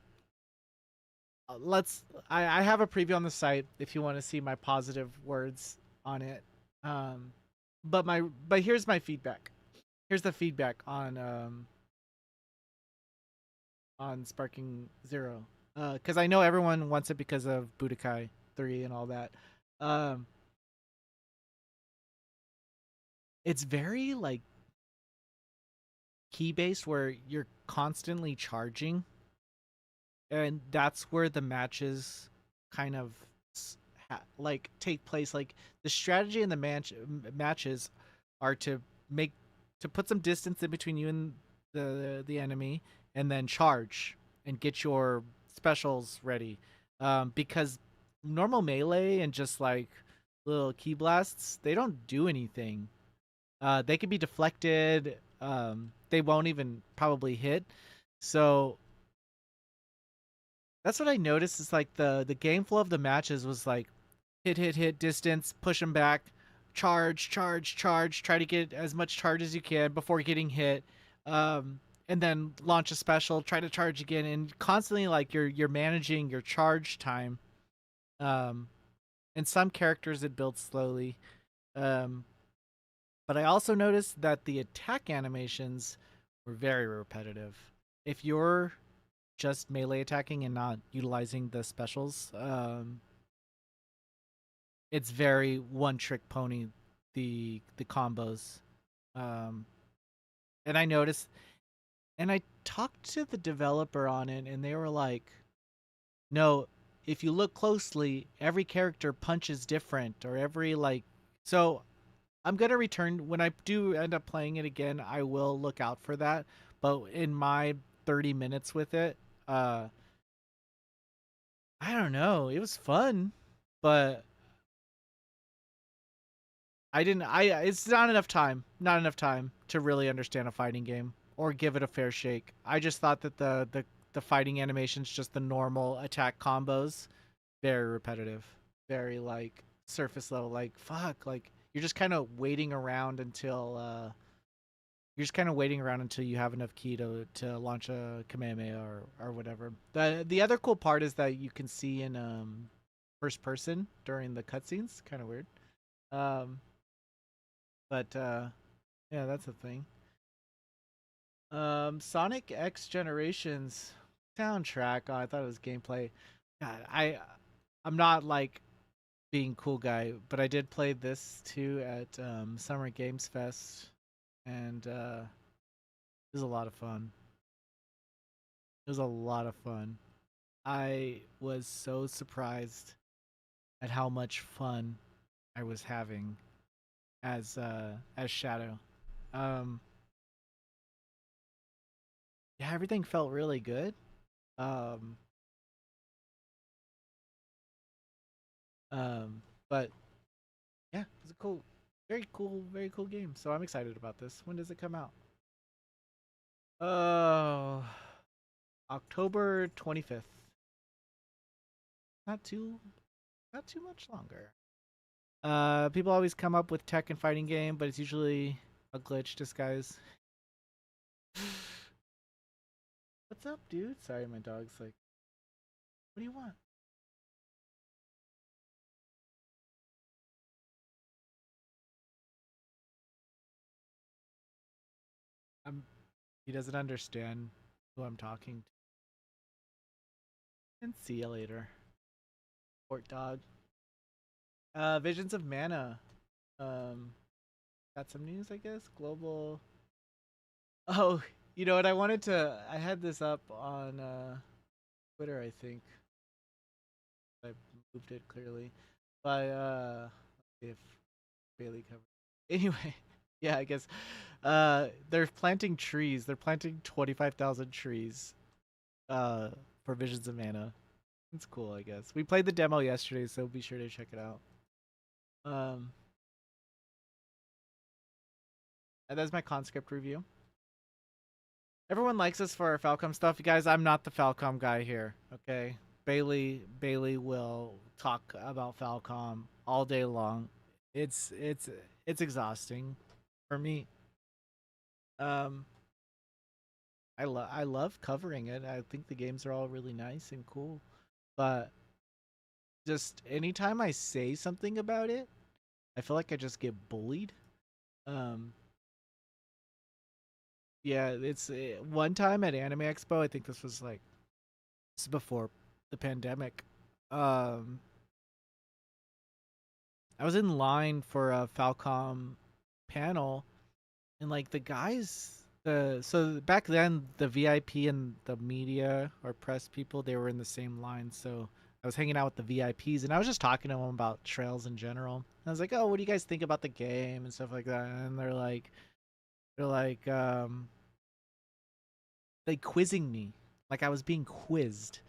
let's. I have a preview on the site if you want to see my positive words on it. Um, but here's my feedback. Here's the feedback on Sparking Zero. Because I know everyone wants it because of Budokai 3 and all that. Um, it's very like key based where you're constantly charging, and that's where the matches kind of like take place. Like the strategy in the matches are to make to put some distance in between you and the enemy, and then charge and get your specials ready. Because normal melee and just like little key blasts, they don't do anything. They can be deflected. They won't even probably hit. So that's what I noticed is like the game flow of the matches was like hit distance, push them back, charge, try to get as much charge as you can before getting hit. And then launch a special, try to charge again, and constantly like you're managing your charge time. Um, and some characters it builds slowly. Um, but I also noticed that the attack animations were very repetitive. If you're just melee attacking and not utilizing the specials, it's very one trick pony. The combos, um, and I noticed, and I talked to the developer on it, and they were like, "No, if you look closely, every character punches different, or every like." So I'm gonna return when I do end up playing it again. I will look out for that. But in my 30 minutes with it, I don't know. It was fun, but I didn't. I it's not enough time. Not enough time to really understand a fighting game or give it a fair shake. I just thought that the fighting animations, just the normal attack combos, very repetitive, very like surface level. Like fuck, like you're just kind of waiting around until you have enough ki to launch a Kamehameha or whatever. The other cool part is that you can see in first person during the cutscenes. Kind of weird. Um, but yeah, that's a thing. Sonic X Generations soundtrack. Oh, I thought it was gameplay. God, I'm not like being cool guy, but I did play this too at Summer Games Fest, and it was a lot of fun. It was a lot of fun. I was so surprised at how much fun I was having as Shadow. Um, yeah, everything felt really good. Um, um, but yeah, it was a very cool game. So I'm excited about this. When does it come out? Oh, October 25th. Not too not too much longer. People always come up with tech and fighting game, but it's usually a glitch disguise. What's up, dude? Sorry, my dog's like, what do you want? I'm. He doesn't understand who I'm talking to. And see you later. Port dog. Visions of Mana. Um, got some news, I guess. Global. Oh, you know what? I had this up on Twitter, I think. I moved it clearly. By if Bailey covered. Anyway, yeah, I guess they're planting trees. They're planting 25,000 trees for Visions of Mana. It's cool, I guess. We played the demo yesterday, so be sure to check it out. Um and that's my conscript review. Everyone likes us for our Falcom stuff. You guys, I'm not the Falcom guy here, okay? Bailey will talk about Falcom all day long. It's exhausting for me. Um I love covering it. I think the games are all really nice and cool. But just anytime I say something about it, I feel like I just get bullied. Um yeah, it's one time at Anime Expo, I think this is before the pandemic. Um I was in line for a Falcom panel, and like the guys, so back then the VIP and the media or press people, they were in the same line. So I was hanging out with the VIPs, and I was just talking to them about Trails in general. And I was like, "Oh, what do you guys think about the game and stuff like that?" And they're like they quizzing me, like I was being quizzed.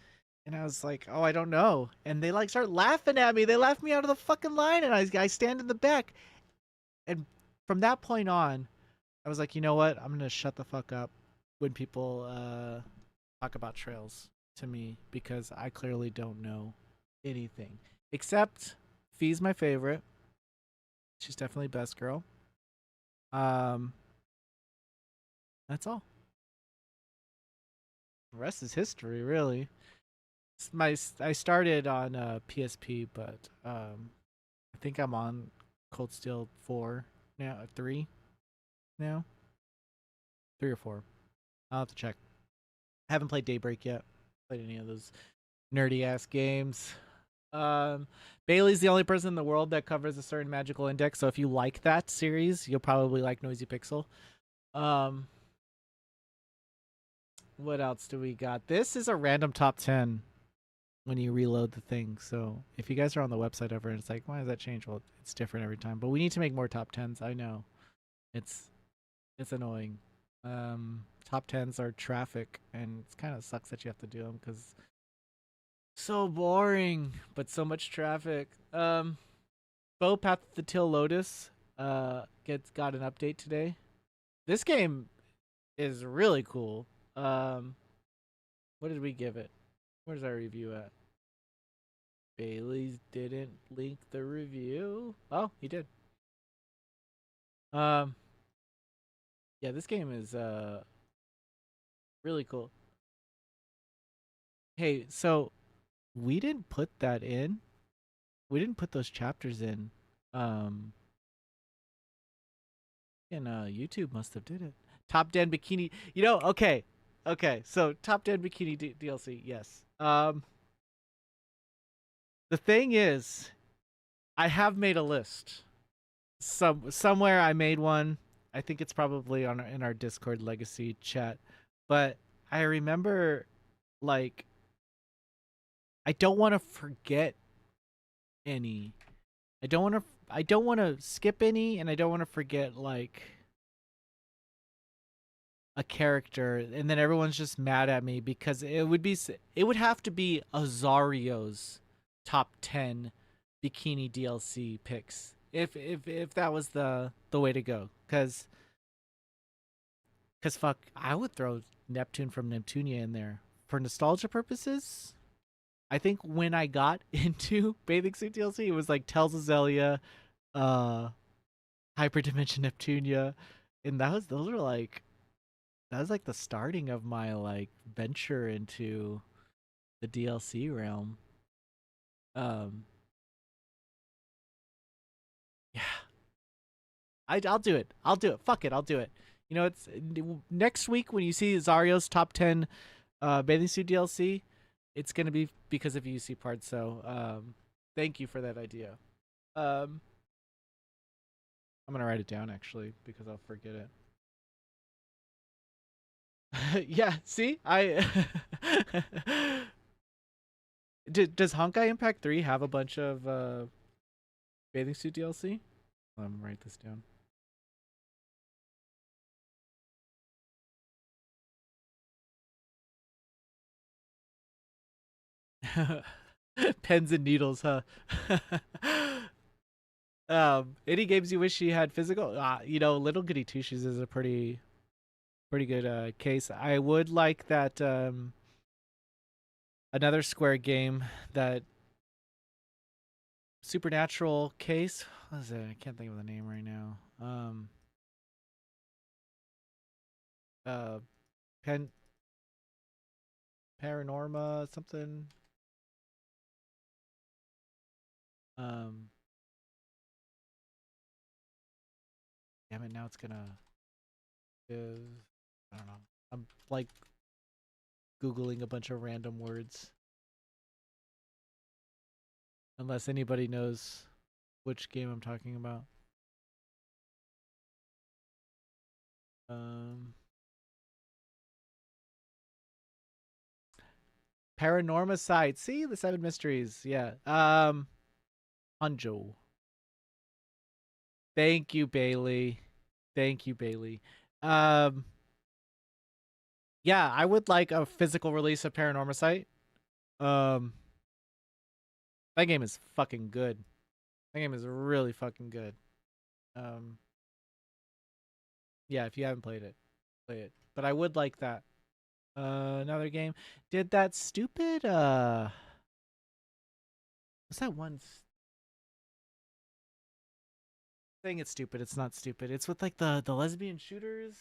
And I was like, "Oh, I don't know." And they like start laughing at me. They laughed me out of the fucking line, and I stand in the back. And from that point on, I was like, you know what? I'm gonna shut the fuck up when people talk about Trails to me, because I clearly don't know anything. Except Fee's my favorite. She's definitely best girl. Um, that's all. The rest is history, really. I started on PSP, but I think I'm on Cold Steel 4 now, 3 now, 3 or 4. I'll have to check. I haven't played Daybreak yet. Played any of those nerdy ass games. Um, Bailey's the only person in the world that covers a certain magical index, so if you like that series, you'll probably like Noisy Pixel. Um, what else do we got? This is a random top 10 when you reload the thing. So if you guys are on the website ever and it's like, why does that change? Well, it's different every time. But we need to make more top 10s. I know. It's it's annoying. Top 10s are traffic, and it kind of sucks that you have to do them because so boring, but so much traffic. Bo Path of the Till Lotus got an update today. This game is really cool. Um, what did we give it? Where's our review at? Bailey's didn't link the review. Oh, he did. Um, yeah, this game is really cool. Hey, so we didn't put that in. We didn't put those chapters in. Um, and YouTube must have did it. Top Den Bikini. Okay, okay. So Top Den Bikini DLC. Yes. The thing is, I have made a list. Somewhere I made one. I think it's probably on in our Discord Legacy chat. But I remember, like, I don't want to forget any. I don't want to. I don't want to skip any, and I don't want to forget like a character, and then everyone's just mad at me because it would have to be Azario's top 10 bikini DLC picks if that was the way to go, cuz fuck, I would throw Neptune from Neptunia in there for nostalgia purposes. I think when I got into Bathing Suit DLC, it was like Tells Azalea, uh Hyperdimension Neptunia, and those were like that was like the starting of my like venture into the DLC realm. Um, yeah, I'll do it. I'll do it. Fuck it, I'll do it. It's next week when you see Zario's top 10 bathing suit DLC. It's gonna be because of UC parts. So Thank you for that idea. Um, I'm gonna write it down actually because I'll forget it. Yeah, see, I does Honkai Impact 3 have a bunch of bathing suit DLC? Let me write this down. Pens and needles, huh? Any games you wish you had physical? Little Goody Two Shoes is a pretty good case. I would like that another Square game, that Supernatural case. What is it? I can't think of the name right now. Uh, Pen Paranorma something. Um, Damn it! Now it's gonna give. I don't know. I'm like googling a bunch of random words. Unless anybody knows which game I'm talking about. Um, Paranorma site. See the seven mysteries. Yeah. Hanjo. Thank you, Bailey. Thank you, Bailey. Um, yeah, I would like a physical release of Paranorma site. Um, that game is fucking good. That game is really fucking good. Um, yeah, if you haven't played it, play it. But I would like that. Another game. Did that stupid what's that one saying it's stupid, it's not stupid. It's with like the lesbian shooters.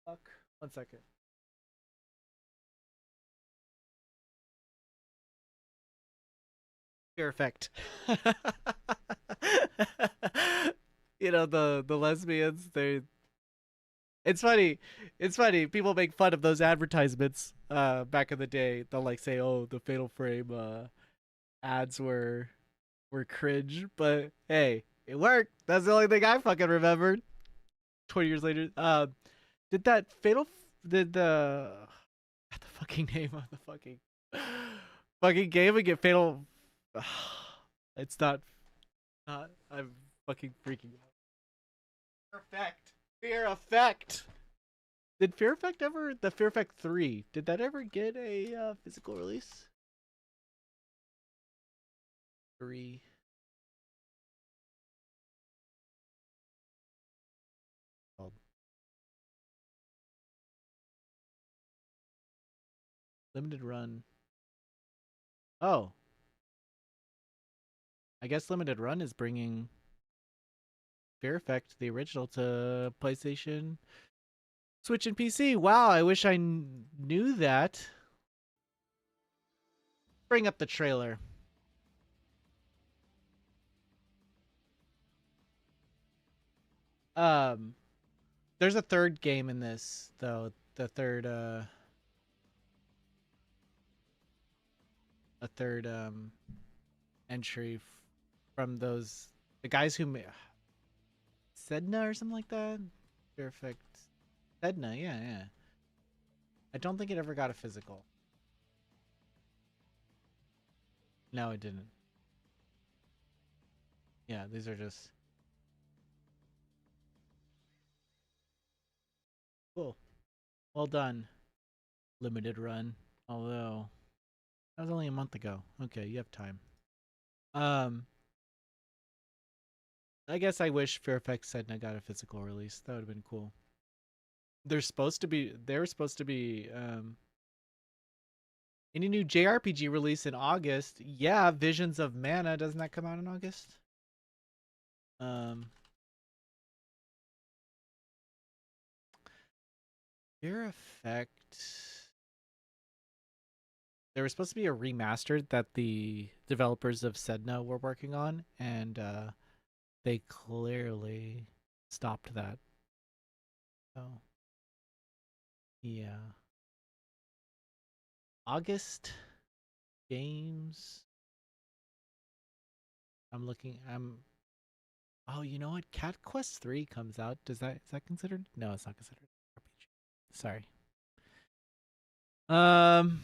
Fuck. 1 second. Fear effect. The lesbians, they it's funny. It's funny. People make fun of those advertisements back in the day. They'll like say, "Oh, the Fatal Frame ads were cringe," but hey, it worked. That's the only thing I fucking remembered. 20 years later, did that Fatal did the fucking name of the fucking game and get Fatal? It's not. I'm fucking freaking out. Fear Effect. Fear Effect. Did Fear Effect ever? The Fear Effect 3. Did that ever get a physical release? 3. Called limited run. Oh, I guess limited run is bringing Fear Effect, the original, to PlayStation, Switch, and PC. Wow, I wish I knew that. Bring up the trailer. Um, there's a third game in this though. The third a third entry from the guys who made Sedna or something like that. Perfect. Sedna, yeah, yeah. I don't think it ever got a physical. No, it didn't. Yeah, these are just cool. Well done. Limited run. Although that was only a month ago. Okay, you have time. Um, I guess I wish Fear Effect Sedna got a physical release. That would have been cool. They're supposed to be any new JRPG release in August. Yeah, Visions of Mana, doesn't that come out in August? Um Fear Effect. There was supposed to be a remastered that the developers of Sedna were working on, and they clearly stopped that. So yeah. August games. I'm looking. I'm. Oh, you know what? Cat Quest 3 comes out. Is that considered? No, it's not considered RPG. Sorry. Um.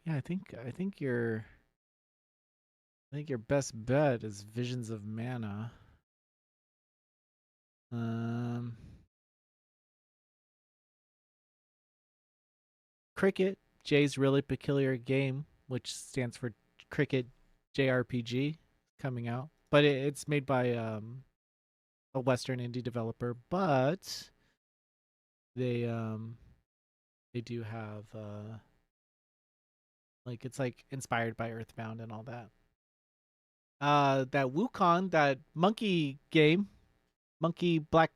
Yeah, I think your best bet is Visions of Mana. Um. Cricket, Jay's Really Peculiar Game, which stands for Cricket JRPG, coming out. But it's made by a Western indie developer, but they um they do have like it's like inspired by Earthbound and all that. That Wukong, that monkey game, monkey black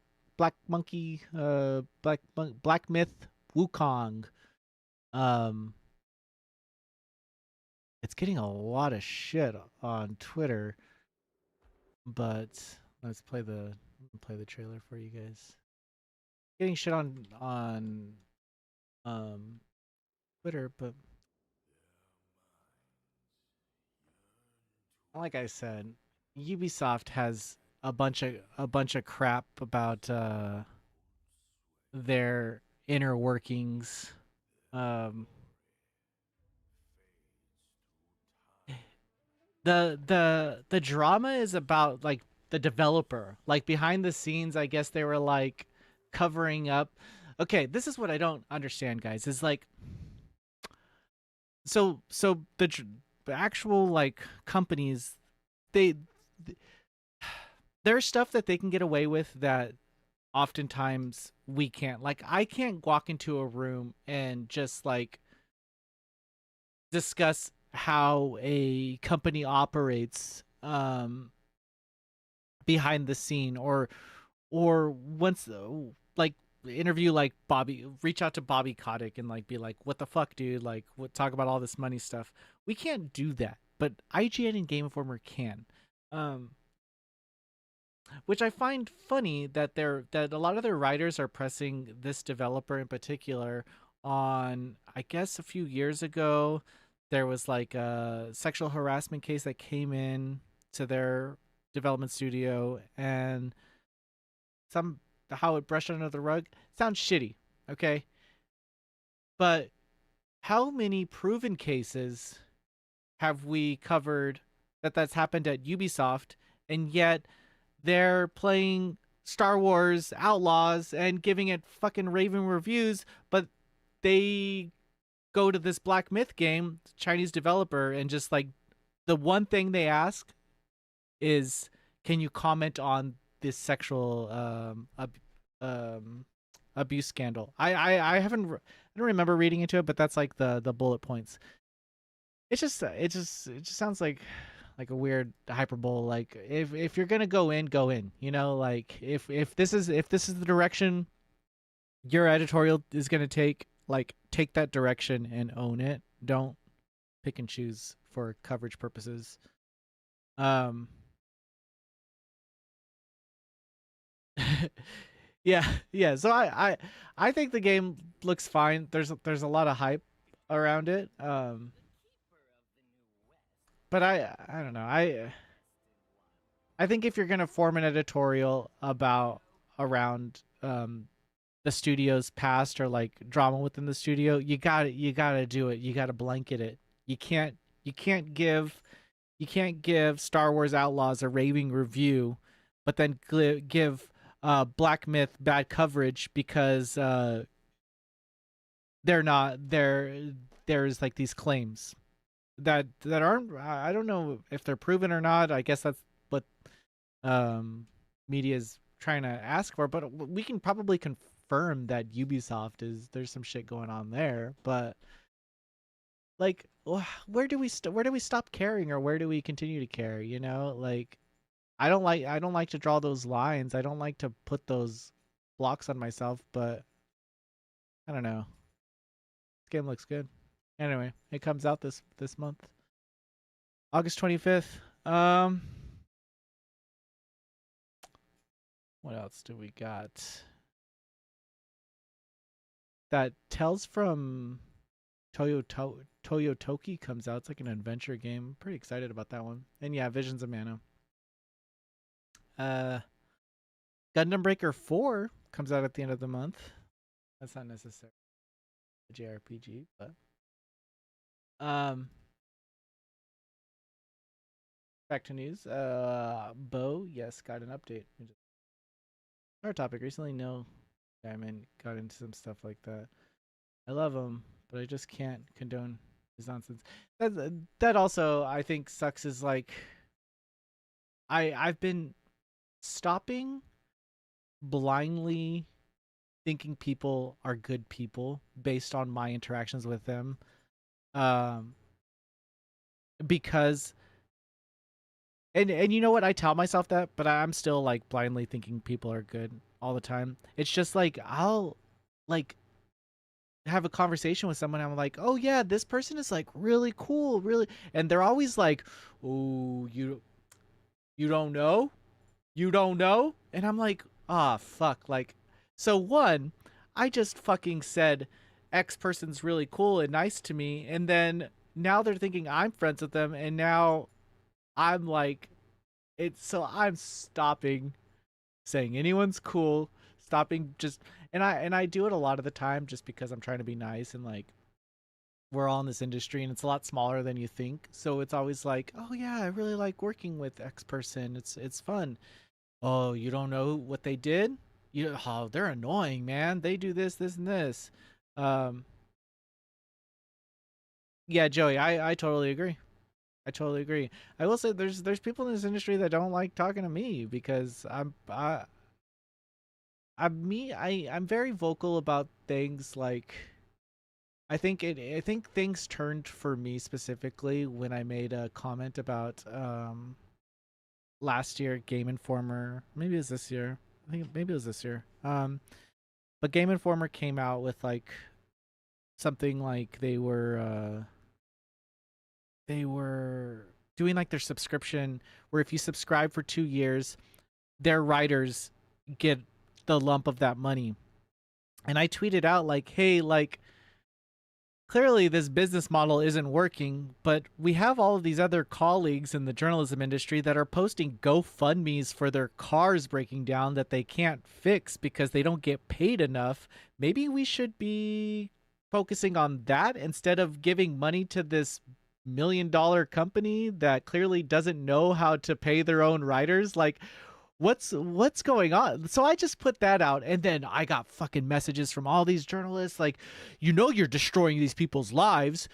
monkey black myth Wukong. Um it's getting a lot of shit on Twitter, but let's play the trailer for you guys. Getting shit on um Twitter, but like I said, Ubisoft has a bunch of crap about their inner workings. Um, the drama is about like the developer. Like behind the scenes, I guess they were like covering up. Okay, this is what I don't understand, guys. Is like the actual like companies, they there's stuff that they can get away with that oftentimes we can't. Like I can't walk into a room and just like discuss how a company operates behind the scene, or once like interview like Bobby, reach out to Bobby Kotick and like be like, what the fuck, dude, like what, talk about all this money stuff. We can't do that, but IGN and Game Informer can. um which I find funny that a lot of their writers are pressing this developer in particular on. I guess a few years ago there was like a sexual harassment case that came in to their development studio, and some how it brushed under the rug sounds shitty, okay? But how many proven cases have we covered that's happened at Ubisoft, and yet they're playing Star Wars Outlaws and giving it fucking raving reviews, but they go to this Black Myth game, Chinese developer, and just like the one thing they ask is, can you comment on this sexual um, abuse scandal? I haven't I don't remember reading into it, but that's like the bullet points. It just sounds like a weird hyperbole. Like if you're gonna go in, go in. You know, like if this is the direction your editorial is gonna take, like take that direction and own it. Don't pick and choose for coverage purposes. Um, yeah, yeah. So I think the game looks fine. There's a lot of hype around it. But I don't know. I think if you're gonna form an editorial about around the studio's past or like drama within the studio, you gotta do it. You gotta blanket it. You can't you can't give you can't give Star Wars Outlaws a raving review, but then give Black Myth bad coverage because they're not there. There's like these claims that aren't. I don't know if they're proven or not. I guess that's what media is trying to ask for, but we can probably confirm that Ubisoft is there's some shit going on there. But like, where do we stop caring, or where do we continue to care? You know, like I don't like to draw those lines. I don't like to put those blocks on myself. But I don't know. This game looks good. Anyway, it comes out this month, August 25th. What else do we got? That Tales from Toyotoki comes out. It's like an adventure game. Pretty excited about that one. And yeah, Visions of Mana. Uh, Gundam Breaker 4 comes out at the end of the month. That's not necessarily a JRPG, but back to news. Bo, yes, got an update. Our topic recently. No, Diamond got into some stuff like that. I love him, but I just can't condone his nonsense. That also I think sucks. Is like I've been stopping blindly thinking people are good people based on my interactions with them, um, because and you know what, I tell myself that, but I'm still like blindly thinking people are good all the time. It's just like I'll like have a conversation with someone, I'm like, oh yeah, this person is like really cool, really, and they're always like, oh, you don't know, you don't know, and I'm like, ah, fuck, like, so one, I just fucking said X person's really cool and nice to me, and then now they're thinking I'm friends with them, and now I'm like, it's so I'm stopping saying anyone's cool, stopping just, and I do it a lot of the time just because I'm trying to be nice, and like we're all in this industry and it's a lot smaller than you think. So it's always like, oh yeah, I really like working with X person. It's fun. Oh, you don't know what they did? Oh, they're annoying, man. They do this, this, and this. Um, yeah, Joey, I totally agree. I totally agree. I will say there's people in this industry that don't like talking to me because I'm very vocal about things like I think things turned for me specifically when I made a comment about last year Game Informer. Maybe it was this year. I think maybe it was this year. But Game Informer came out with like something like they were doing like their subscription where if you subscribe for 2 years, their writers get the lump of that money. And I tweeted out like, hey, like clearly this business model isn't working, but we have all of these other colleagues in the journalism industry that are posting GoFundMe's for their cars breaking down that they can't fix because they don't get paid enough. Maybe we should be focusing on that instead of giving money to this $1 million company that clearly doesn't know how to pay their own writers. Like, what's going on? So I just put that out, and then I got fucking messages from all these journalists like, you're destroying these people's lives,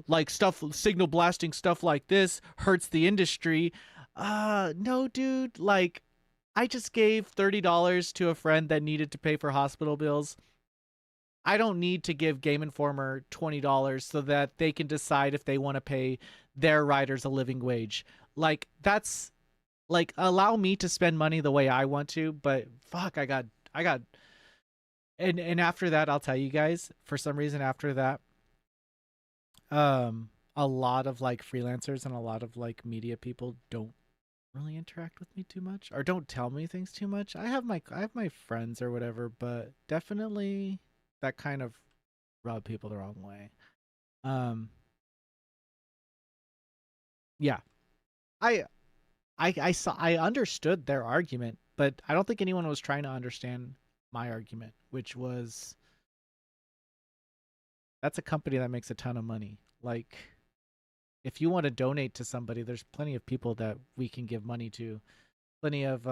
like stuff, signal blasting stuff like this hurts the industry. No, dude, like I just gave $30 to a friend that needed to pay for hospital bills. I don't need to give Game Informer $20 so that they can decide if they want to pay their writers a living wage. Like that's like, allow me to spend money the way I want to, but fuck, I got and after that, I'll tell you guys, for some reason after that, a lot of like freelancers and a lot of like media people don't really interact with me too much or don't tell me things too much. I have my friends or whatever, but definitely that kind of rub people the wrong way. Um yeah. I I understood their argument, but I don't think anyone was trying to understand my argument, which was that's a company that makes a ton of money. Like, if you want to donate to somebody, there's plenty of people that we can give money to. Plenty of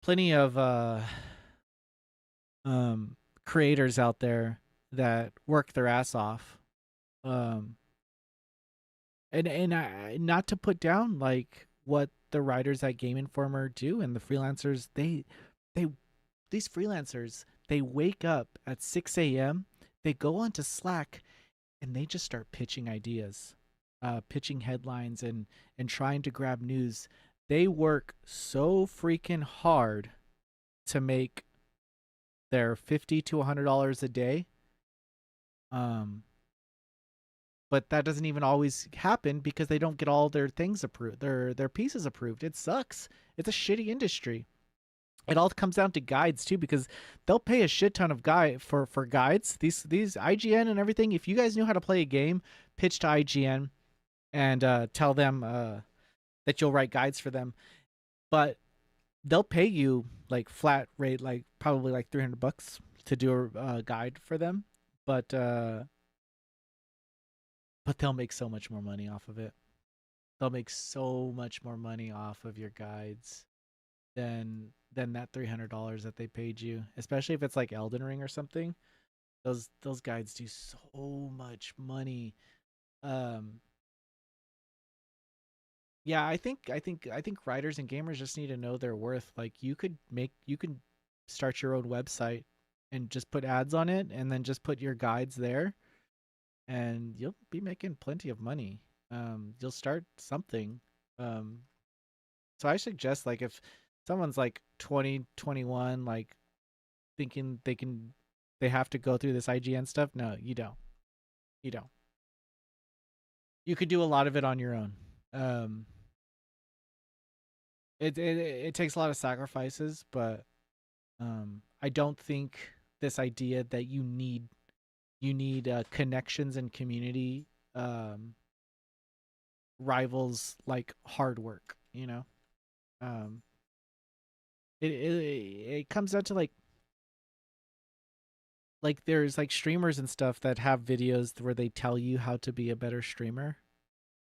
plenty of creators out there that work their ass off. Um not to put down like what the writers at Game Informer do and the freelancers, they these freelancers, they wake up at 6 a.m., they go onto Slack and they just start pitching ideas, pitching headlines and trying to grab news. They work so freaking hard to make their $50 to $100 a day. Um, but that doesn't even always happen because they don't get all their things approved, their pieces approved. It sucks. It's a shitty industry. it all comes down to guides too, because they'll pay a shit ton of for guides. These IGN and everything. If you guys knew how to play a game, pitch to IGN and tell them that you'll write guides for them. But they'll pay you like flat rate, like probably like $300 to do a guide for them. But they'll make so much more money off of it. They'll make so much more money off of your guides than that $300 that they paid you, especially if it's like Elden Ring or something. Those guides do so much money. Um, yeah, I think writers and gamers just need to know their worth. Like you could start your own website and just put ads on it, and then just put your guides there, and you'll be making plenty of money. You'll start something. Um, so I suggest, like, if someone's like 20, 21, like thinking they have to go through this IGN stuff. No, you don't. You don't. You could do a lot of it on your own. Um, it takes a lot of sacrifices, but I don't think this idea that you need connections and community um, rivals like hard work. Um, it comes down to like there's like streamers and stuff that have videos where they tell you how to be a better streamer,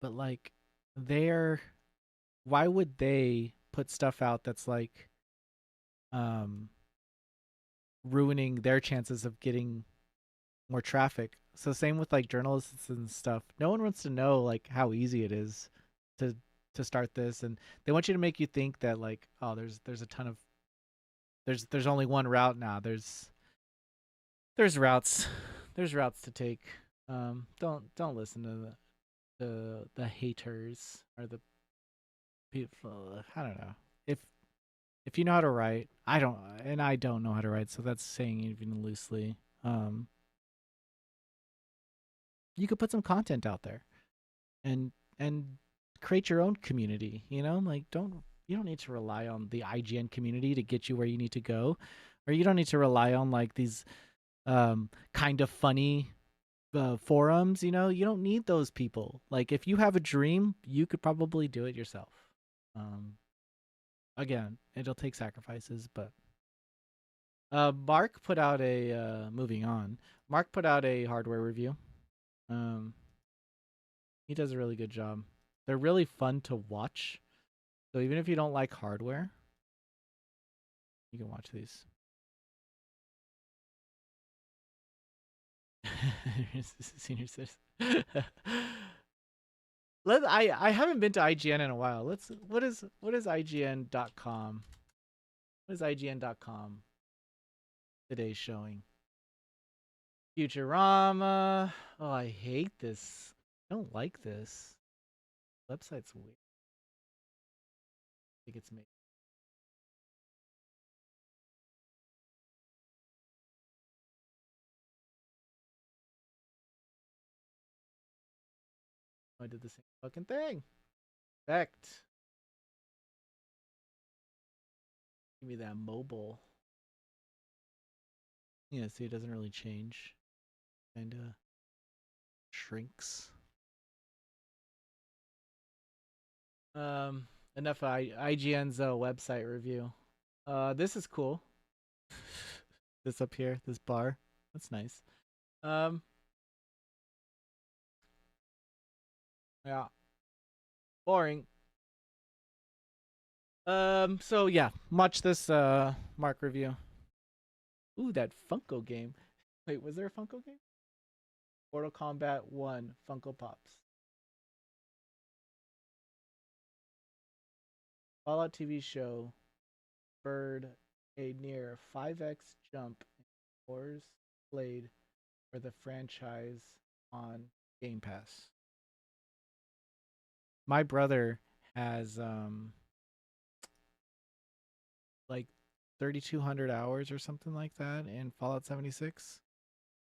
but like they're why would they put stuff out that's like um ruining their chances of getting more traffic? So same with like journalists and stuff. No one wants to know like how easy it is to start this, and they want you to make you think that like, oh, there's a ton of there's only one route now. There's routes. There's routes to take. Don't listen to the haters or the people. I don't know. If you know how to write, I don't know how to write, so that's saying even loosely. You could put some content out there and create your own community. Like you don't need to rely on the IGN community to get you where you need to go, or you don't need to rely on like these kind of funny forums. You don't need those people. Like if you have a dream, you could probably do it yourself. um Again, it'll take sacrifices, but Mark put out a moving on. Mark put out a hardware review. um he does a really good job. They're really fun to watch, so even if you don't like hardware, you can watch these. Senior citizen. I haven't been to IGN in a while. What is IGN.com? What is IGN.com today's showing? Futurama. Oh, I hate this. I don't like this. Website's weird. I think it's me. I did the same fucking thing. Effect. Give me that mobile. Yeah, see, it doesn't really change. Kinda shrinks. Um, enough of IGN's website review. This is cool. This up here, this bar. That's nice. Um, yeah, boring. So yeah, watch this Mark review. Ooh, that Funko game. Wait, was there a Funko game? Mortal Kombat 1 Funko Pops. Fallout TV show spurred a near 5x jump in Wars played for the franchise on Game Pass. My brother has like 3,200 hours or something like that in Fallout 76.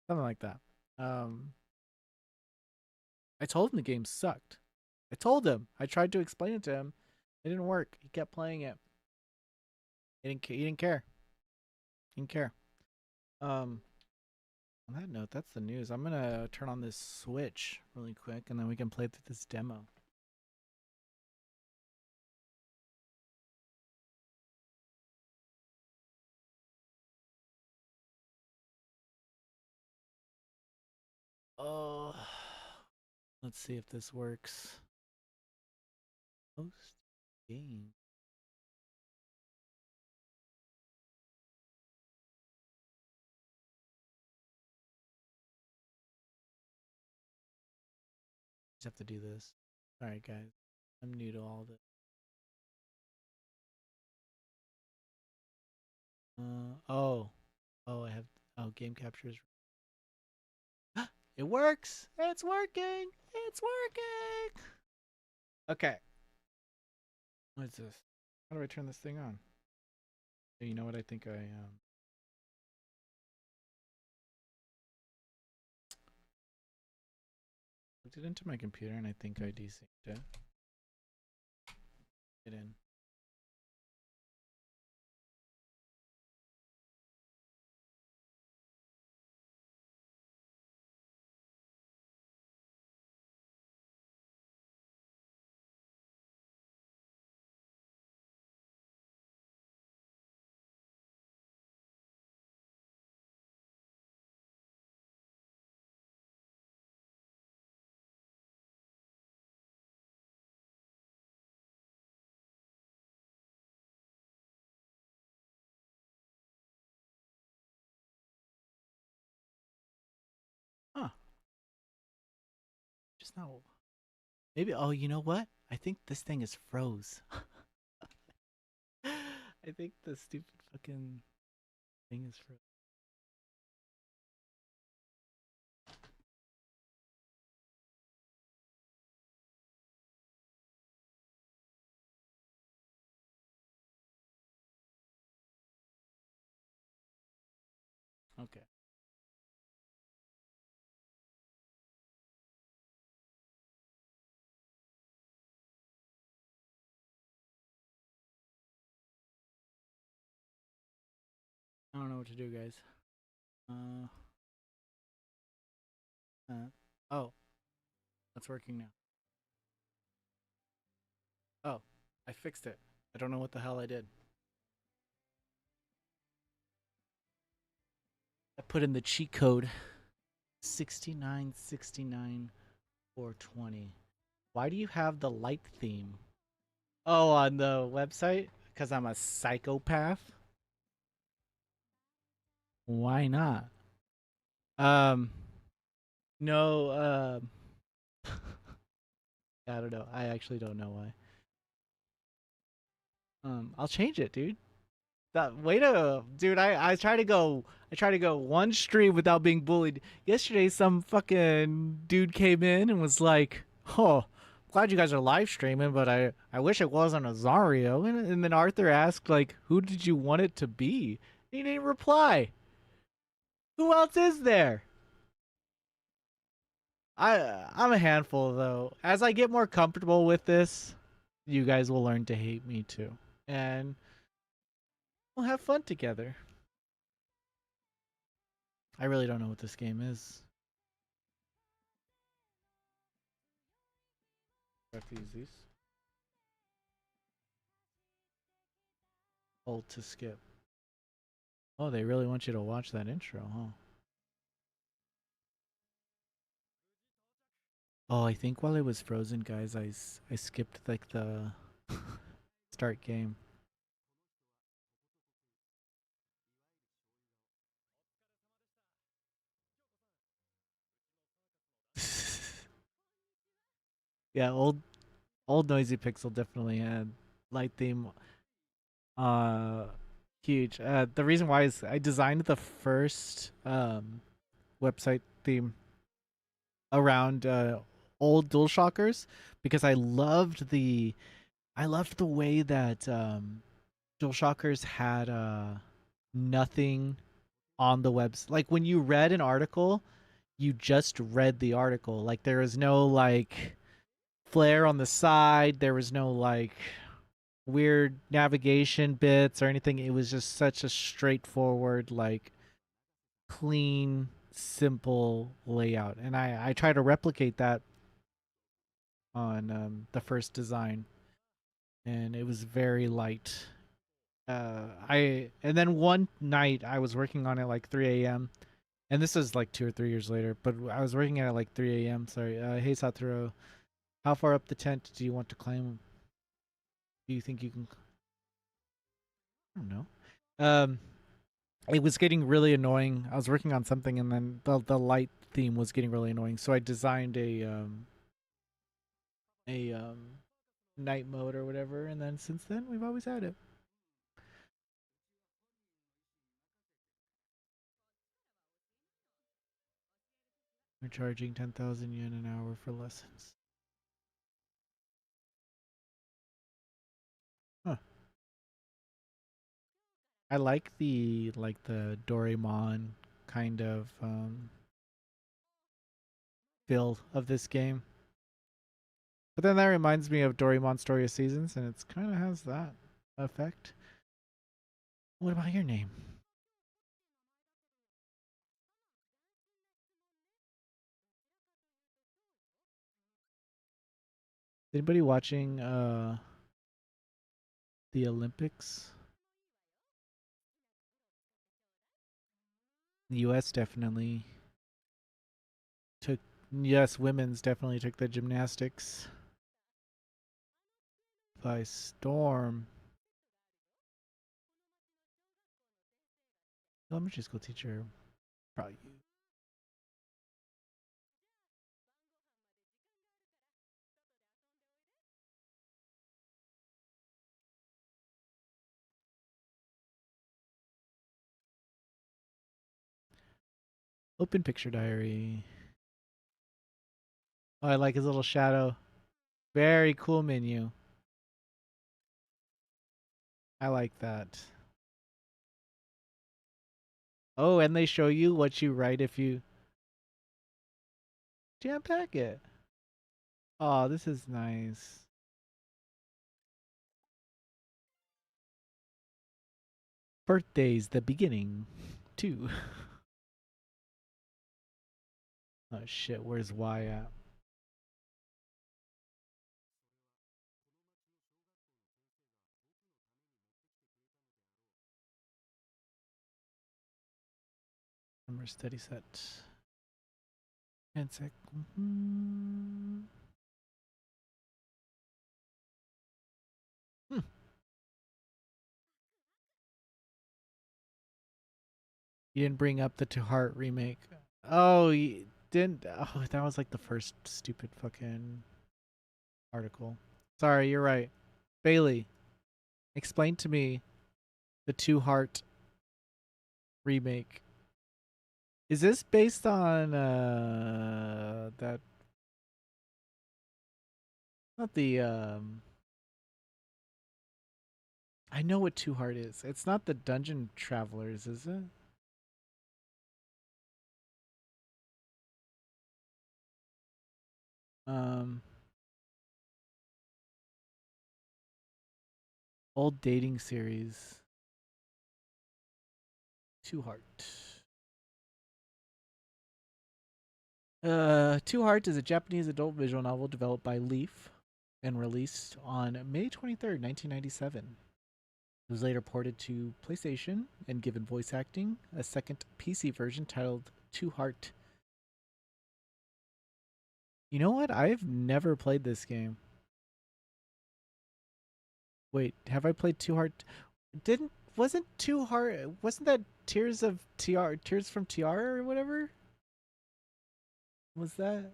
Something like that. Um I told him the game sucked. I told him. I tried to explain it to him. It didn't work. He kept playing it. He didn't care. He didn't care. Um, on that note, that's the news. I'm gonna turn on this Switch really quick, and then we can play through this demo. Oh, let's see if this works. Host game. Just have to do this. All right, guys. I'm new to all this. Oh, I have. Oh, game captures. It works. It's working. It's working. Okay. What is this? How do I turn this thing on? You know what? I think I plugged it into my computer, and I think I desynced it. Get in. Huh. Just not. Maybe. Oh, you know what? I think this thing is froze. I think the stupid fucking thing is froze. Okay. I don't know what to do, guys. Uh. Oh, it's working now. Oh, I fixed it. I don't know what the hell I did. I put in the cheat code 6969 420. Why do you have the light theme? Oh, on the website? Because I'm a psychopath? Why not? Um, no, I don't know. I actually don't know why. I'll change it, dude. That way to, dude. I try to go one stream without being bullied. Yesterday, some fucking dude came in and was like, "Oh, glad you guys are live streaming, but I wish it wasn't a Zario." And then Arthur asked, like, "Who did you want it to be?" He didn't reply. Who else is there? I'm a handful though. As I get more comfortable with this, you guys will learn to hate me too, and we'll have fun together. I really don't know what this game is. I have to use these. Hold to skip. Oh, they really want you to watch that intro, huh? Oh, I think while it was frozen, guys, I skipped like the start game. Yeah, old noisy pixel definitely had light theme. Uh, huge. The reason why is I designed the first website theme around old DualShockers because I loved the way that DualShockers had nothing on the webs. Like when you read an article, you just read the article. Like there was no like flare on the side. There was no like weird navigation bits or anything. It was just such a straightforward, like clean, simple layout. And I try to replicate that on the first design, and it was very light. I and then one night I was working on it like 3 a.m. And this is like 2 or 3 years later, but I was working at like 3 a.m. Sorry. Hey Satoru, how far up the tent do you want to climb? Do you think you can? I don't know. Um, it was getting really annoying. I was working on something, and then the light theme was getting really annoying. So I designed a night mode or whatever, and then since then we've always had it. We're charging 10,000 yen an hour for lessons. Huh. I like the Doraemon kind of feel of this game. But then that reminds me of Doraemon Story of Seasons, and it's kind of has that effect. What about your name? Anybody watching the Olympics? The U.S. definitely took. Yes, women's definitely took the gymnastics by storm. Elementary school teacher, probably. Open picture diary. Oh, I like his little shadow. Very cool menu. I like that. Oh, and they show you what you write if you jam pack it. Oh, this is nice. Birthdays, the beginning. Two. Oh shit, where's Y at? Number steady set. And sec. Hmm. You didn't bring up the To Heart remake. Oh, you didn't. Oh, that was like the first stupid fucking article. Sorry, you're right. Bailey, explain to me the To Heart remake. Is this based on that not the I know what Two Heart is. It's not the Dungeon Travelers, is it? Um Old dating series. Two Heart. Two Heart is a Japanese adult visual novel developed by Leaf and released on May 23rd, 1997. It was later ported to PlayStation and given voice acting. A second PC version titled Two Heart. You know what? I've never played this game. Wait, have I played Two Heart? Didn't wasn't Two Heart? Wasn't that Tears of TR? Tears from TR or whatever? Was that?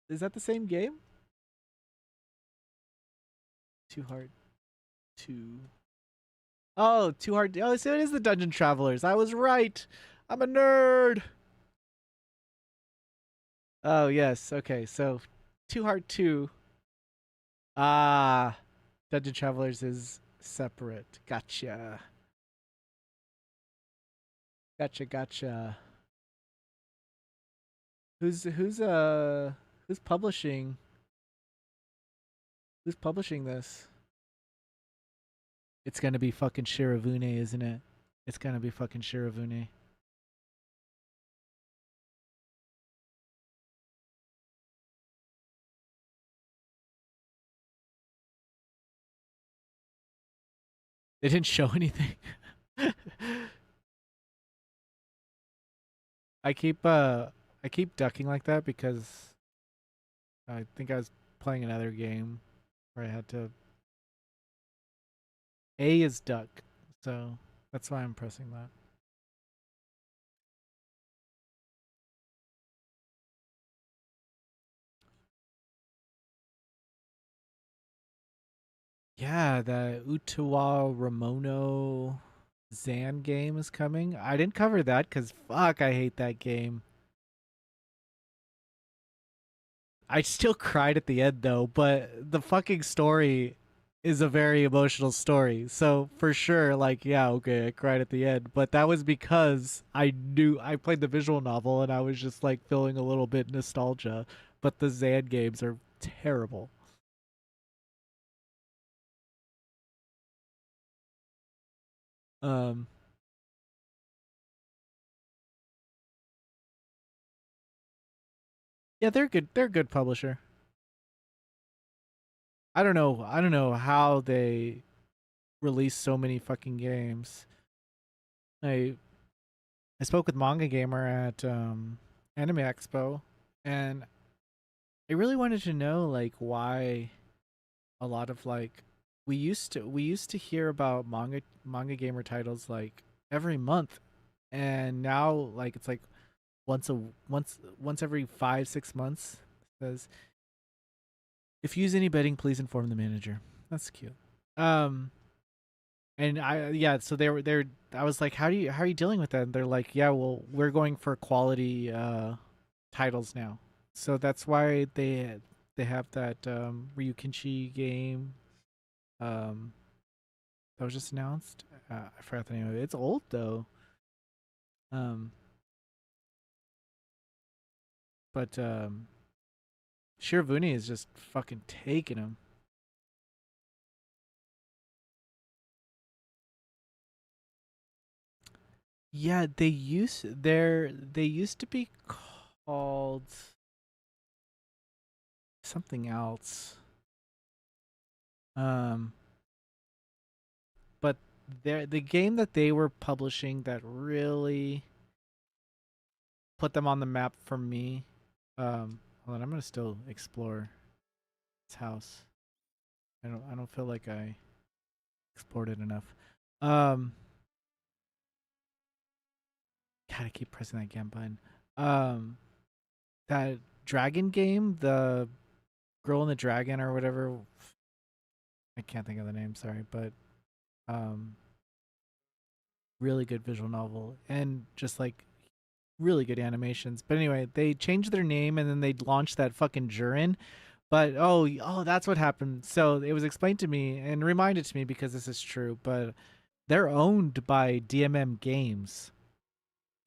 Is that the same game? Two Heart Two. Oh, Two Heart. Oh, so it is the Dungeon Travelers. I was right. I'm a nerd. Oh yes. Okay. So, Two Heart Two. Ah, Dungeon Travelers is separate. Gotcha. Gotcha. Gotcha. Who's publishing? Who's publishing this? It's gonna be fucking Shirafune, isn't it? It's gonna be fucking Shirafune. They didn't show anything. I keep uh I keep ducking like that because I think I was playing another game where I had to A is duck. So that's why I'm pressing that. Yeah, the Utawa Ramono Zan game is coming. I didn't cover that because fuck, I hate that game. I still cried at the end though, but the fucking story is a very emotional story. So for sure, like, yeah, okay, I cried at the end, but that was because I knew I played the visual novel and I was just like feeling a little bit nostalgia. But the Zan games are terrible. Um, yeah, they're good. They're a good publisher. I don't know. I don't know how they release so many fucking games. I I spoke with Manga Gamer at Anime Expo, and I really wanted to know like why a lot of like we used to hear about manga gamer titles like every month, and now like it's like once every 5 6 months. It says if you use any betting, please inform the manager. That's cute. Um, and I yeah, so they're I was like, how are you dealing with that? And they're like, yeah, well, we're going for quality titles now. So that's why they have that Ryukinshi game um that was just announced. I forgot the name of it. It's old though. Um, but Shirabuni is just fucking taking him. Yeah, they used to be called something else. Um, but the game that they were publishing that really put them on the map for me. Hold on, I'm gonna still explore this house. I don't feel like I explored it enough. Um, God, I keep pressing that again button. Um, that dragon game, the girl and the dragon or whatever. I can't think of the name. Sorry, but um, really good visual novel and just like really good animations. But anyway, they changed their name and then they launched that fucking Jurin. But oh, that's what happened. So it was explained to me and reminded to me because this is true. But they're owned by DMM Games,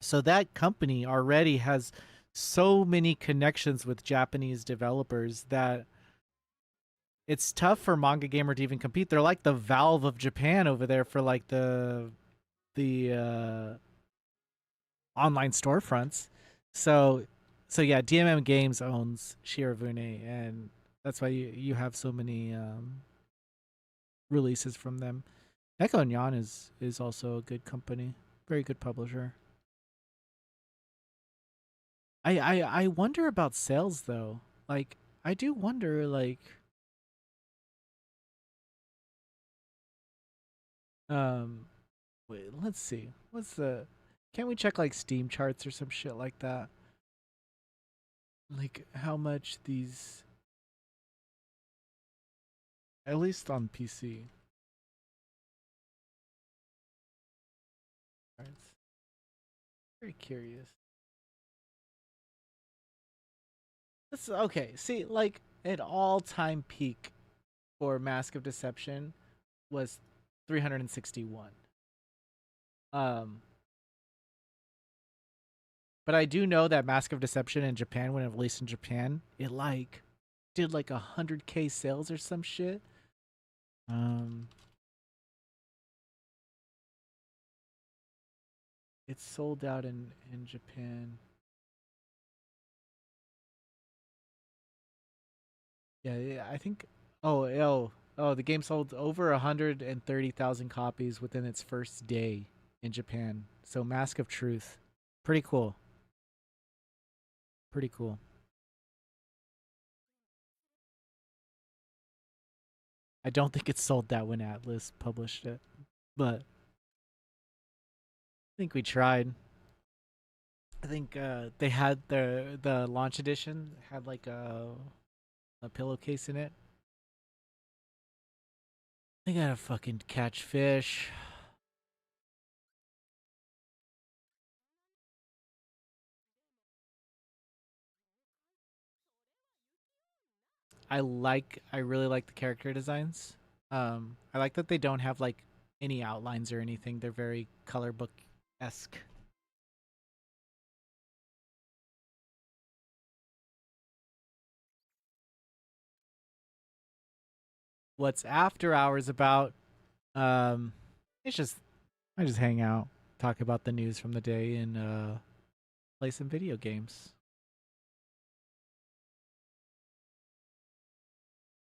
so that company already has so many connections with Japanese developers that it's tough for Manga Gamer to even compete. They're like the Valve of Japan over there for like the online storefronts. So so yeah, DMM Games owns Shirafune, and that's why you have so many releases from them. Echo and Yan is also a good company, very good publisher. I wonder about sales though. Like I do wonder like um wait, let's see. What's the can't we check like Steam charts or some shit like that? Like how much these at least on PC. Charts. Very curious. This okay, see like an all-time peak for Mask of Deception was 361. Um but I do know that Mask of Deception in Japan, when it released in Japan, it like did like 100K sales or some shit. Um, It's sold out in Japan. Yeah, yeah, I think. Oh! The game sold over 130,000 copies within its first day in Japan. So Mask of Truth, pretty cool. Pretty cool. I don't think it sold that when Atlas published it, but I think we tried. I think they had the launch edition had like a pillowcase in it. They gotta fucking catch fish. I really like the character designs. I like that they don't have like any outlines or anything. They're very color book esque. What's after hours about? Um, it's just I just hang out, talk about the news from the day, and play some video games.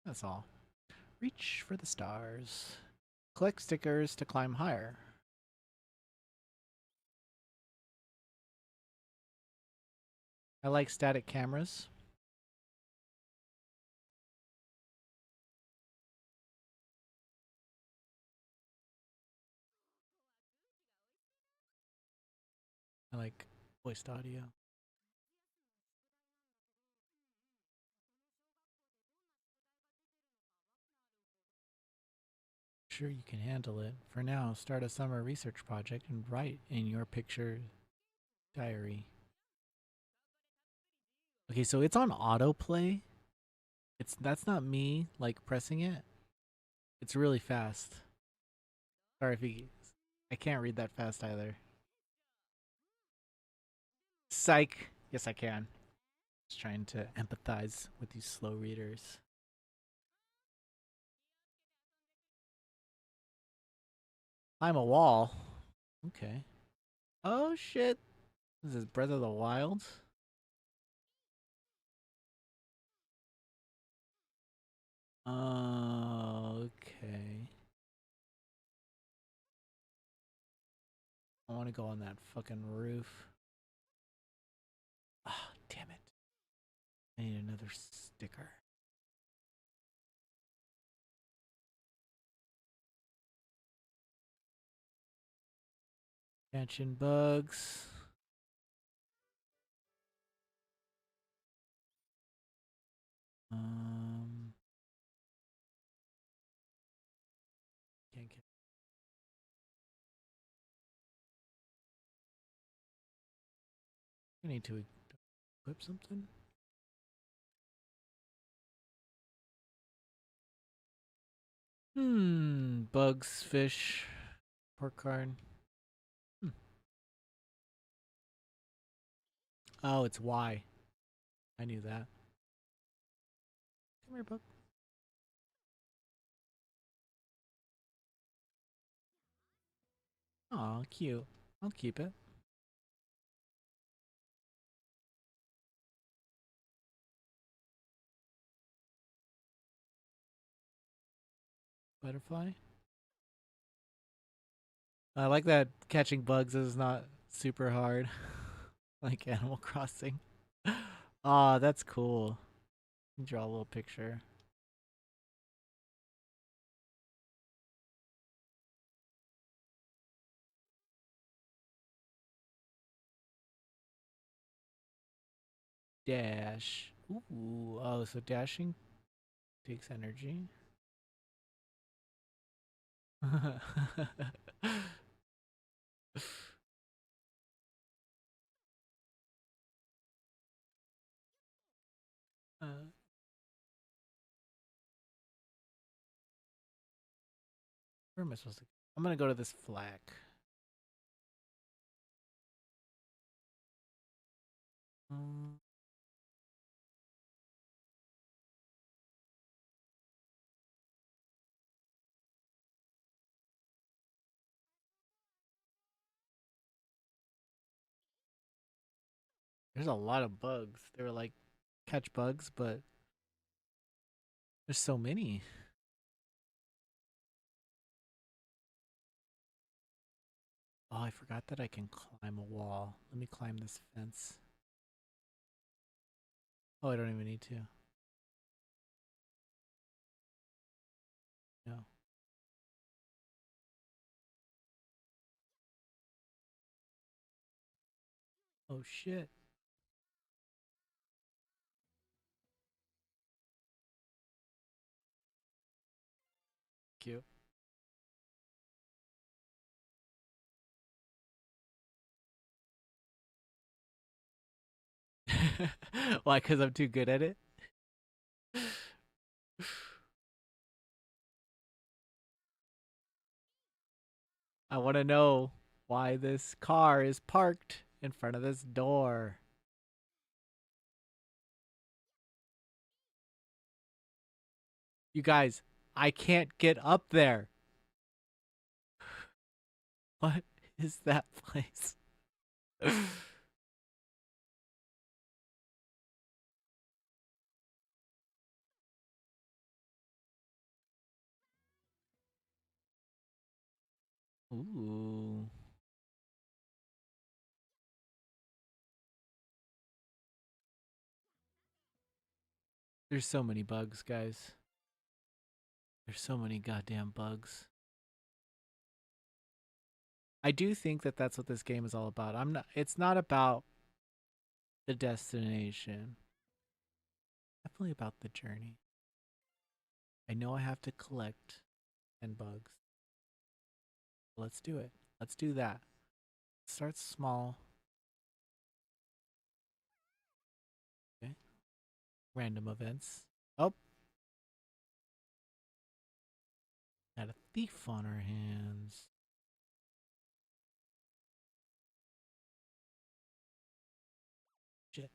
That's all. Reach for the stars. Collect stickers to climb higher. I like static cameras. I like voiced audio. Sure, you can handle it. For now, start a summer research project and write in your picture diary. Okay, so it's on autoplay. That's not me like pressing it. It's really fast. Sorry if you I can't read that fast either. Psych. Yes, I can. Just trying to empathize with these slow readers. Climb a wall. Okay. Oh shit. This is Breath of the Wild. Okay. I want to go on that fucking roof. Ah, damn it. I need another sticker. Catching bugs. Um, can't get. I need to equip something. Bugs, fish, pork card. Hmm. Oh, it's Y. I knew that. Come here, bug. Aw, cute. I'll keep it. Butterfly. I like that catching bugs is not super hard, like Animal Crossing. Aw, that's cool. Draw a little picture. Dash. Ooh, oh, so dashing takes energy. uh, where am I supposed to go? I'm gonna go to this flag. Um, There's a lot of bugs. They were like catch bugs, but there's so many. Oh, I forgot that I can climb a wall. Let me climb this fence. Oh, I don't even need to. No. Oh shit. Cute. Why? Because I'm too good at it? I want to know why this car is parked in front of this door. You guys, I can't get up there. What is that place? Ooh. There's so many bugs, guys. There's so many goddamn bugs. I do think that that's what this game is all about. I'm not it's not about the destination. Definitely about the journey. I know I have to collect 10 bugs. Let's do it. Let's do that. Start small. Okay. Random events. Oh, got a thief on our hands. Shit.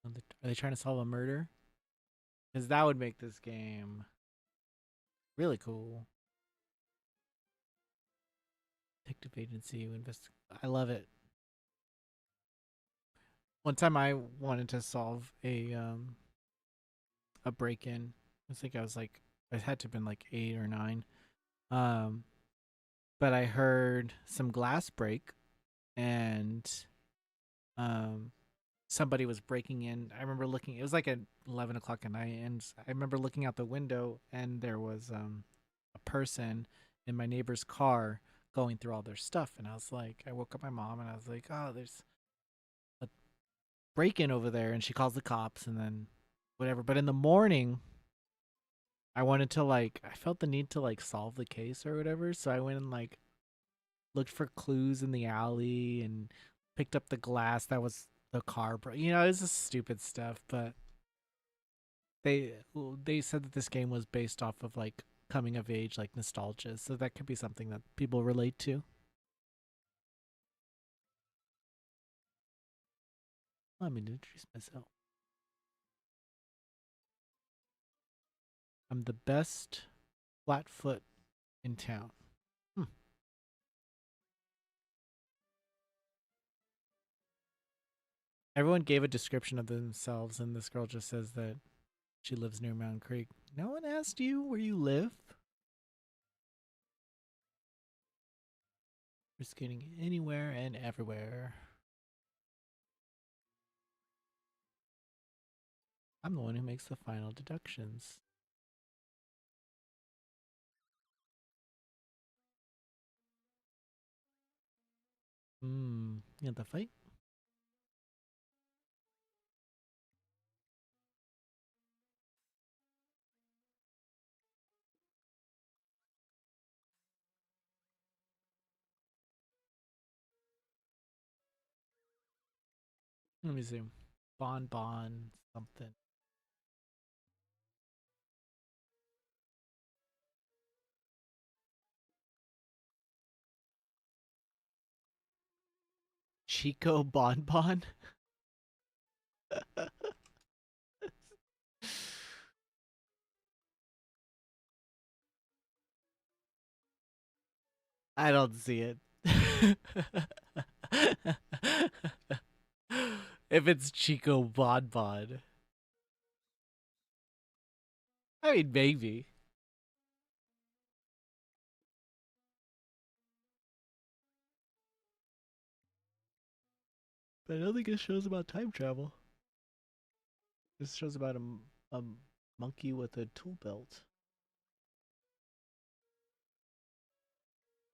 Are they trying to solve a murder? Because that would make this game really cool. Detective agency invest. I love it. One time I wanted to solve a break in. I think I was like I had to have been like 8 or 9. Um, but I heard some glass break and um somebody was breaking in. I remember looking. It was like at 11 o'clock at night, and I remember looking out the window, and there was a person in my neighbor's car going through all their stuff, and I was like, I woke up my mom, and I was like, oh, there's a break in over there, and she calls the cops, and then whatever. But in the morning, I wanted to like, I felt the need to like solve the case or whatever, so I went and like looked for clues in the alley and picked up the glass that was the car. You know, it's just stupid stuff, but they they said that this game was based off of like coming of age, like nostalgia, so that could be something that people relate to. Let me introduce myself. I'm the best flatfoot in town. Hmm. Everyone gave a description of themselves, and this girl just says that she lives near Mountain Creek. No one asked you where you live. We're skating anywhere and everywhere. I'm the one who makes the final deductions. Hmm. You want the fight? Let me see. Bon something. Chico Bon. I don't see it. If it's Chico Bon Bon. I mean, maybe. But I don't think it shows about time travel. This shows about a monkey with a tool belt.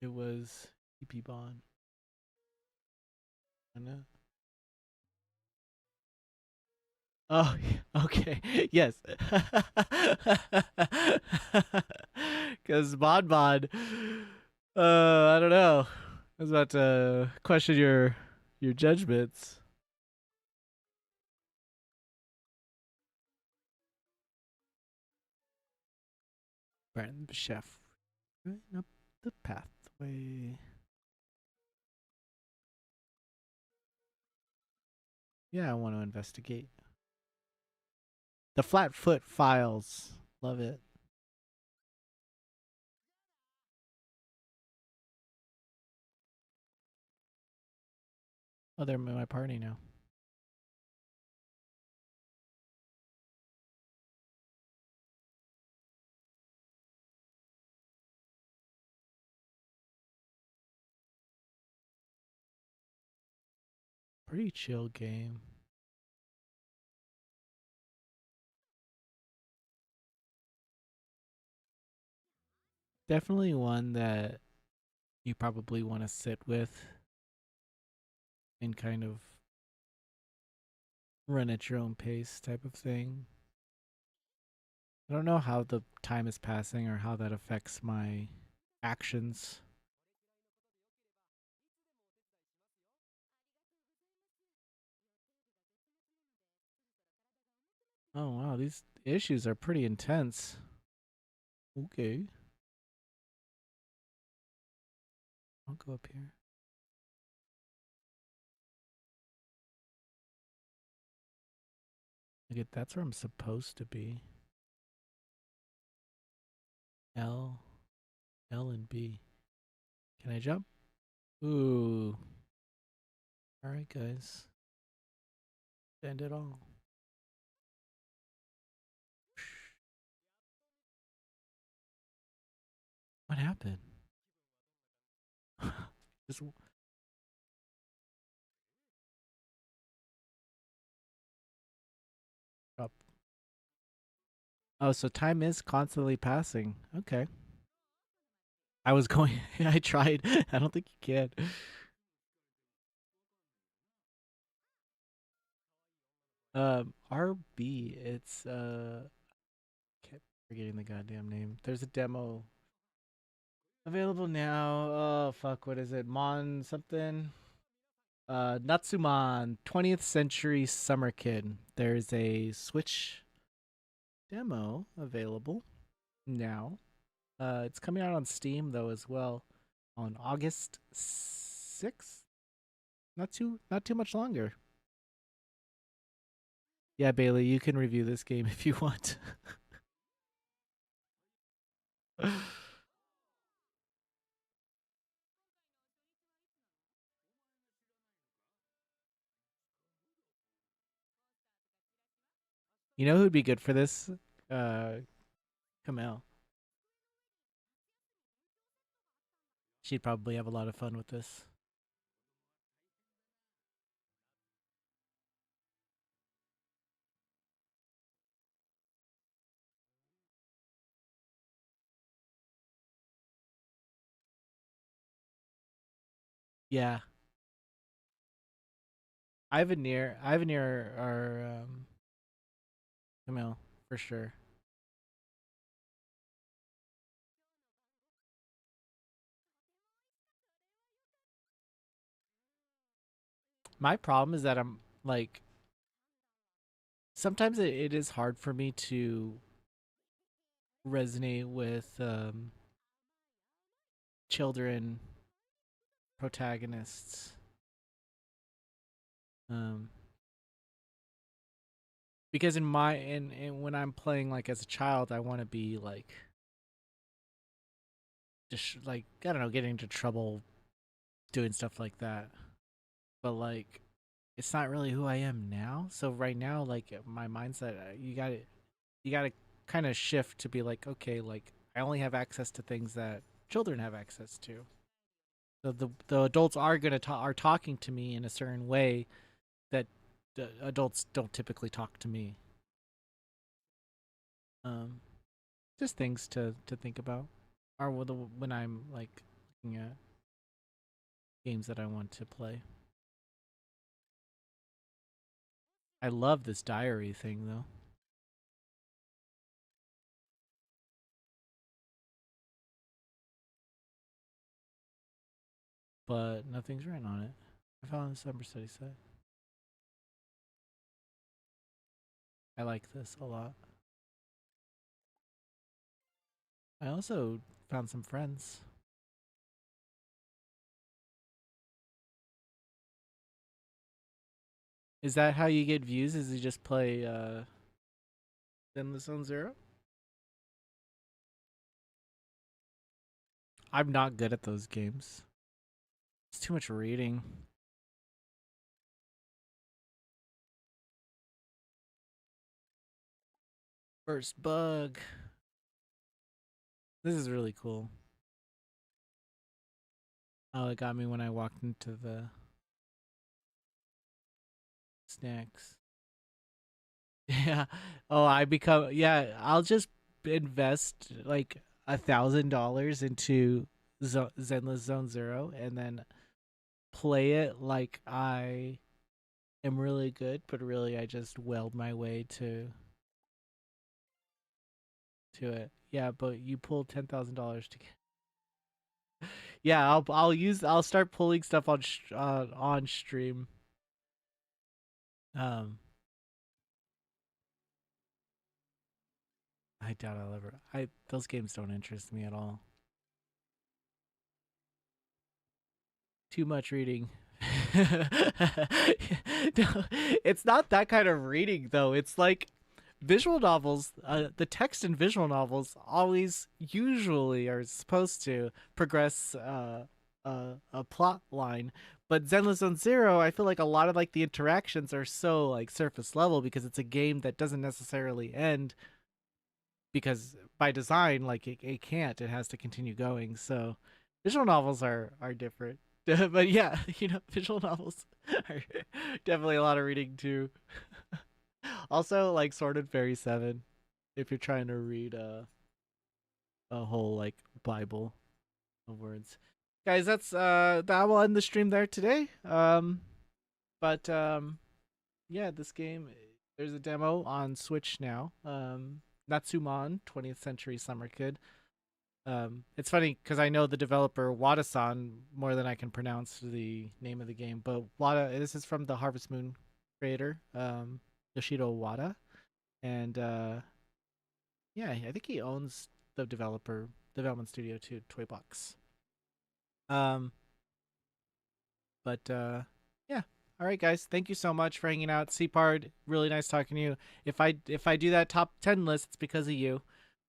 It was EP Bon. I know. Oh, okay. Yes. Because Bon Bon, I don't know. I was about to question your judgments. Brandon Chef, right up the pathway. Yeah, I want to investigate. The Flatfoot Files. Love it. Oh, they're in my party now. Pretty chill game. Definitely one that you probably want to sit with and kind of run at your own pace type of thing. I don't know how the time is passing or how that affects my actions. Oh wow, these issues are pretty intense. Okay, I'll go up here. Look at that's where I'm supposed to be. L, L and B. Can I jump? Ooh. All right, guys. End it all. What happened? Just up. Oh, so time is constantly passing. Okay. I was going. I tried. I don't think you can. RB. It's Kept forgetting the goddamn name. There's a demo available now. Oh fuck, what is it? Mon something. Natsu-Mon 20th Century Summer Kid. There's a Switch demo available now. It's coming out on Steam though as well on August 6th. Not too much longer. Yeah, Bailey, you can review this game if you want. You know who'd be good for this? Uh, Kamel. She'd probably have a lot of fun with this. Yeah, Ivan near our Kamel for sure. My problem is that I'm like sometimes it is hard for me to resonate with children protagonists. Um, because in when I'm playing like as a child, I want to be like just like I don't know, getting into trouble doing stuff like that. But like, it's not really who I am now. So right now, like my mindset, you got to kind of shift to be like, okay, like I only have access to things that children have access to. So the adults are are talking to me in a certain way that adults don't typically talk to me. Um, just things to think about, or when I'm like looking at games that I want to play. I love this diary thing though, but nothing's written on it. I found the summer study set. I like this a lot. I also found some friends. Is that how you get views? Is you just play Zenless Zone Zero? I'm not good at those games. It's too much reading. First bug. This is really cool. Oh, it got me when I walked into the snacks. Yeah. Oh, I become yeah. I'll just invest like $1,000 into Zenless Zone Zero, and then play it like I am really good, but really I just weld my way to it. Yeah, but you pulled $10,000 to get. Yeah, I'll start pulling stuff on stream. Um, I doubt I'll ever. I those games don't interest me at all. Too much reading. No, it's not that kind of reading though. It's like visual novels. The text in visual novels always usually are supposed to progress a plot line. But Zenless Zone Zero, I feel like a lot of like the interactions are so like surface level because it's a game that doesn't necessarily end because by design, like it can't. It has to continue going. So visual novels are different. But yeah, visual novels are definitely a lot of reading too. Also, like Sword and Fairy 7, if you're trying to read a whole like Bible of words. Guys, that will end the stream there today. But yeah, this game, there's a demo on Switch now. Natsu-Mon 20th Century Summer Kid. It's funny because I know the developer Wada-san more than I can pronounce the name of the game, but Wada. This is from the Harvest Moon creator, Yoshiro Wada, and yeah, I think he owns the development studio too, Toybox. Um, but yeah. All right, guys. Thank you so much for hanging out. Cpard, really nice talking to you. If I do that top 10 list, it's because of you.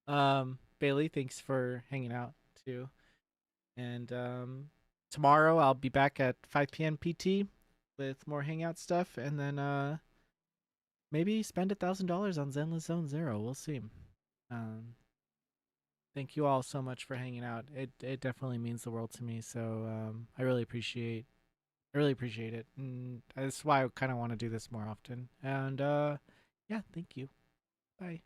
Bailey, thanks for hanging out too. And tomorrow I'll be back at 5 p.m. PT with more hangout stuff, and then maybe spend $1,000 on Zenless Zone Zero. We'll see. Um, thank you all so much for hanging out. It definitely means the world to me. So I really appreciate it, and that's why I kind of want to do this more often. And yeah, thank you. Bye.